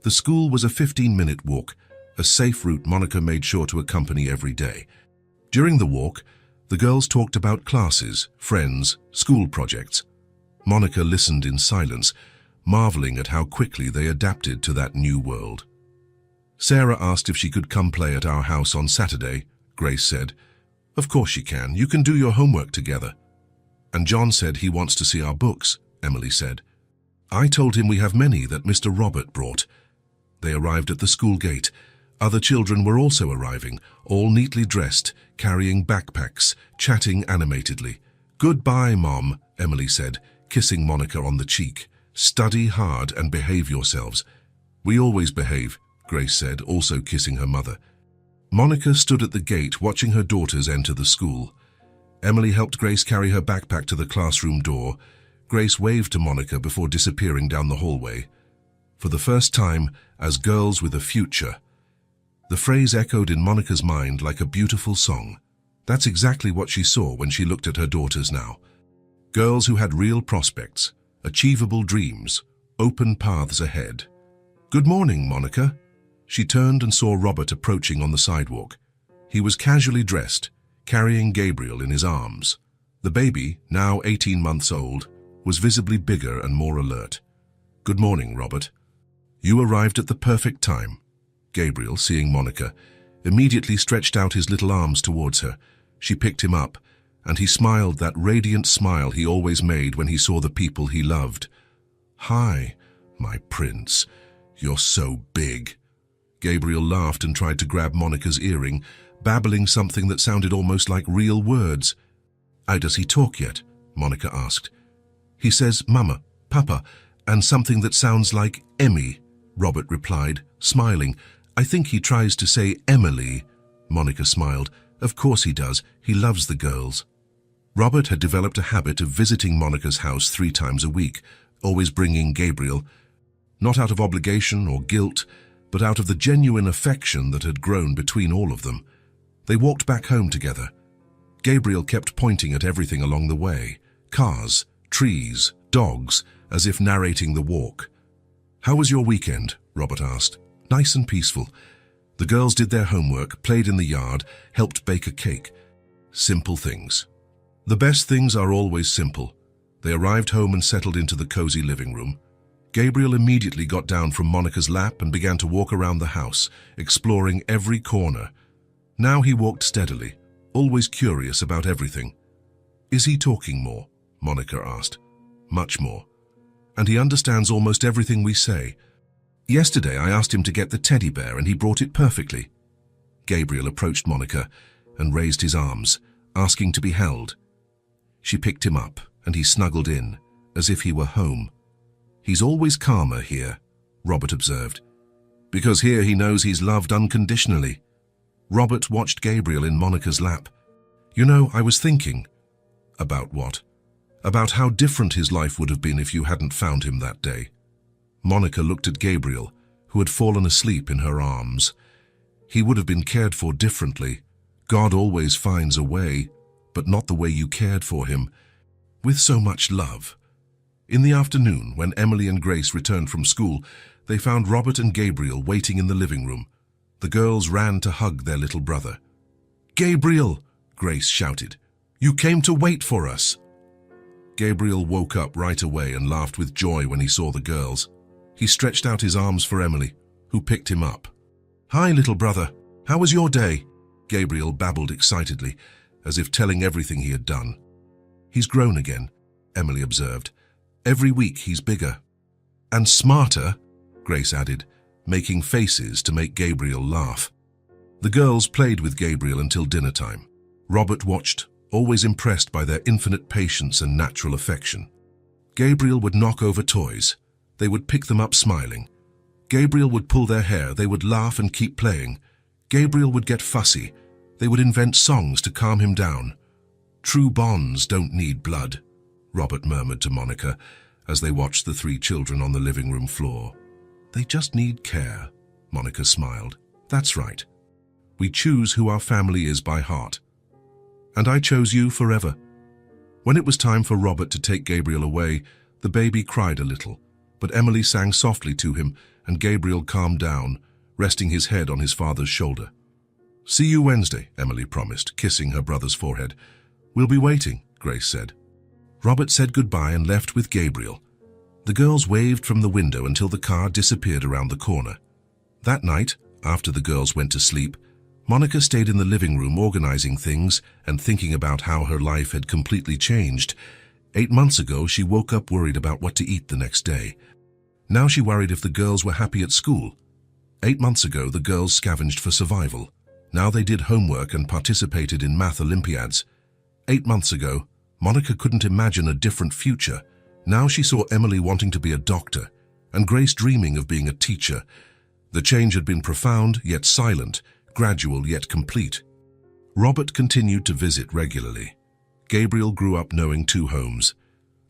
The school was a 15-minute walk, a safe route Monica made sure to accompany every day. During the walk, the girls talked about classes, friends, school projects. Monica listened in silence, marveling at how quickly they adapted to that new world. Sarah asked if she could come play at our house on Saturday. Grace said, "Of course she can. You can do your homework together." "And John said he wants to see our books," Emily said. "I told him we have many that Mr. Robert brought." They arrived at the school gate. Other children were also arriving, all neatly dressed, carrying backpacks, chatting animatedly. "Goodbye, Mom," Emily said, kissing Monica on the cheek. "Study hard and behave yourselves." "We always behave," Grace said, also kissing her mother. Monica stood at the gate watching her daughters enter the school. Emily helped Grace carry her backpack to the classroom door. Grace waved to Monica before disappearing down the hallway. For the first time, as girls with a future. The phrase echoed in Monica's mind like a beautiful song. That's exactly what she saw when she looked at her daughters now. Girls who had real prospects, achievable dreams, open paths ahead. "Good morning, Monica." She turned and saw Robert approaching on the sidewalk. He was casually dressed, carrying Gabriel in his arms. The baby, now 18 months old, was visibly bigger and more alert. "Good morning, Robert. You arrived at the perfect time." Gabriel, seeing Monica, immediately stretched out his little arms towards her. She picked him up, and he smiled that radiant smile he always made when he saw the people he loved. "Hi, my prince. You're so big." Gabriel laughed and tried to grab Monica's earring, babbling something that sounded almost like real words. "How does he talk yet?" Monica asked. "He says Mama, Papa, and something that sounds like Emmy," Robert replied, smiling. "I think he tries to say Emily." Monica smiled. "Of course he does. He loves the girls." Robert had developed a habit of visiting Monica's house 3 times a week, always bringing Gabriel, not out of obligation or guilt, but out of the genuine affection that had grown between all of them. They walked back home together. Gabriel kept pointing at everything along the way: cars, trees, dogs, as if narrating the walk. "How was your weekend?" Robert asked. "Nice and peaceful. The girls did their homework, played in the yard, helped bake a cake. Simple things. The best things are always simple." They arrived home and settled into the cozy living room. Gabriel immediately got down from Monica's lap and began to walk around the house, exploring every corner. Now he walked steadily, always curious about everything. "Is he talking more?" Monica asked. "Much more. And he understands almost everything we say. Yesterday I asked him to get the teddy bear and he brought it perfectly." Gabriel approached Monica and raised his arms, asking to be held. She picked him up and he snuggled in, as if he were home. "He's always calmer here," Robert observed, "because here he knows he's loved unconditionally." Robert watched Gabriel in Monica's lap, You know, I was thinking. About what? About how different his life would have been if you hadn't found him that day. Monica looked at Gabriel, who had fallen asleep in her arms. He would have been cared for differently. God always finds a way, but not the way you cared for him, with so much love. In the afternoon, when Emily and Grace returned from school, they found Robert and Gabriel waiting in the living room. The girls ran to hug their little brother. "Gabriel!" Grace shouted. "You came to wait for us!" Gabriel woke up right away and laughed with joy when he saw the girls. He stretched out his arms for Emily, who picked him up. "Hi, little brother. How was your day?" Gabriel babbled excitedly, as if telling everything he had done. "He's grown again," Emily observed. "Every week he's bigger." "And smarter," Grace added, making faces to make Gabriel laugh. The girls played with Gabriel until dinner time. Robert watched, always impressed by their infinite patience and natural affection. Gabriel would knock over toys. They would pick them up smiling. Gabriel would pull their hair. They would laugh and keep playing. Gabriel would get fussy. They would invent songs to calm him down. "True bonds don't need blood," Robert murmured to Monica as they watched the three children on the living room floor. "They just need care," Monica smiled. "That's right. We choose who our family is by heart. And I chose you forever." When it was time for Robert to take Gabriel away, the baby cried a little, but Emily sang softly to him and Gabriel calmed down, resting his head on his father's shoulder. "See you Wednesday," Emily promised, kissing her brother's forehead. "We'll be waiting," Grace said. Robert said goodbye and left with Gabriel. The girls waved from the window until the car disappeared around the corner. That night, after the girls went to sleep, Monica stayed in the living room organizing things and thinking about how her life had completely changed. 8 months ago, she woke up worried about what to eat the next day. Now she worried if the girls were happy at school. 8 months ago, the girls scavenged for survival. Now they did homework and participated in math Olympiads. 8 months ago, Monica couldn't imagine a different future. Now she saw Emily wanting to be a doctor and Grace dreaming of being a teacher. The change had been profound yet silent, gradual yet complete. Robert continued to visit regularly. Gabriel grew up knowing 2 homes: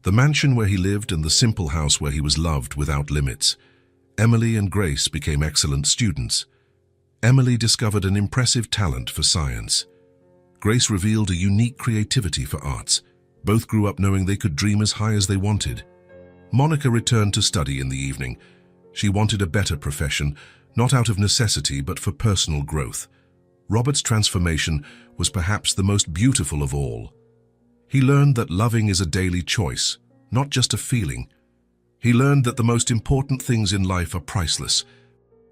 the mansion where he lived and the simple house where he was loved without limits. Emily and Grace became excellent students. Emily discovered an impressive talent for science. Grace revealed a unique creativity for arts. Both grew up knowing they could dream as high as they wanted. Monica returned to study in the evening. She wanted a better profession, not out of necessity but for personal growth. Robert's transformation was perhaps the most beautiful of all. He learned that loving is a daily choice, not just a feeling. He learned that the most important things in life are priceless.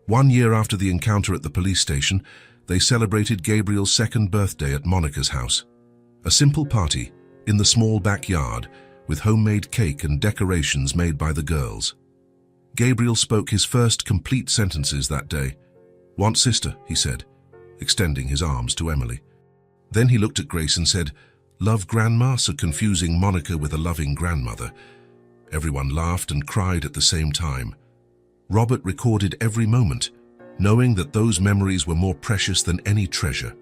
1 year after the encounter at the police station, they celebrated Gabriel's 2nd birthday at Monica's house. A simple party in the small backyard with homemade cake and decorations made by the girls. Gabriel spoke his first complete sentences that day. "Want sister," he said, extending his arms to Emily. Then he looked at Grace and said, "Love grandma," so confusing Monica with a loving grandmother. Everyone laughed and cried at the same time. Robert recorded every moment, knowing that those memories were more precious than any treasure.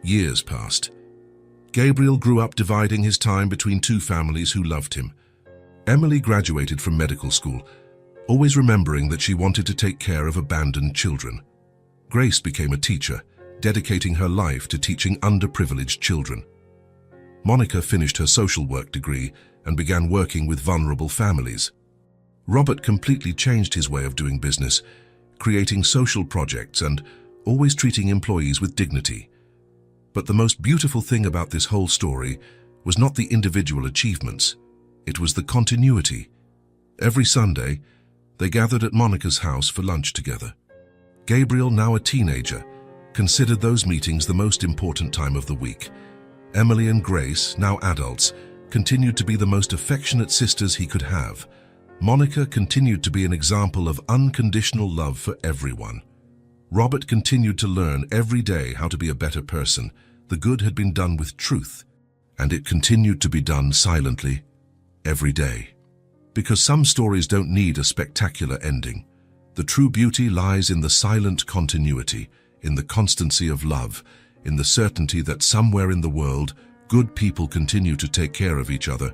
Years passed. Gabriel grew up dividing his time between 2 families who loved him. Emily graduated from medical school, always remembering that she wanted to take care of abandoned children. Grace became a teacher, dedicating her life to teaching underprivileged children. Monica finished her social work degree and began working with vulnerable families. Robert completely changed his way of doing business, creating social projects and always treating employees with dignity. But the most beautiful thing about this whole story was not the individual achievements, it was the continuity. Every Sunday, they gathered at Monica's house for lunch together. Gabriel, now a teenager, considered those meetings the most important time of the week. Emily and Grace, now adults, continued to be the most affectionate sisters he could have. Monica continued to be an example of unconditional love for everyone. Robert continued to learn every day how to be a better person. The good had been done with truth, and it continued to be done silently every day. Because some stories don't need a spectacular ending. The true beauty lies in the silent continuity, in the constancy of love, in the certainty that somewhere in the world, good people continue to take care of each other,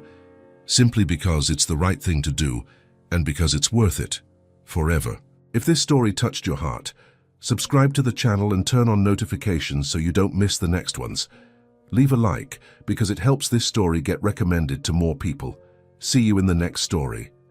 simply because it's the right thing to do and because it's worth it, forever. If this story touched your heart, subscribe to the channel and turn on notifications so you don't miss the next ones. Leave a like because it helps this story get recommended to more people. See you in the next story.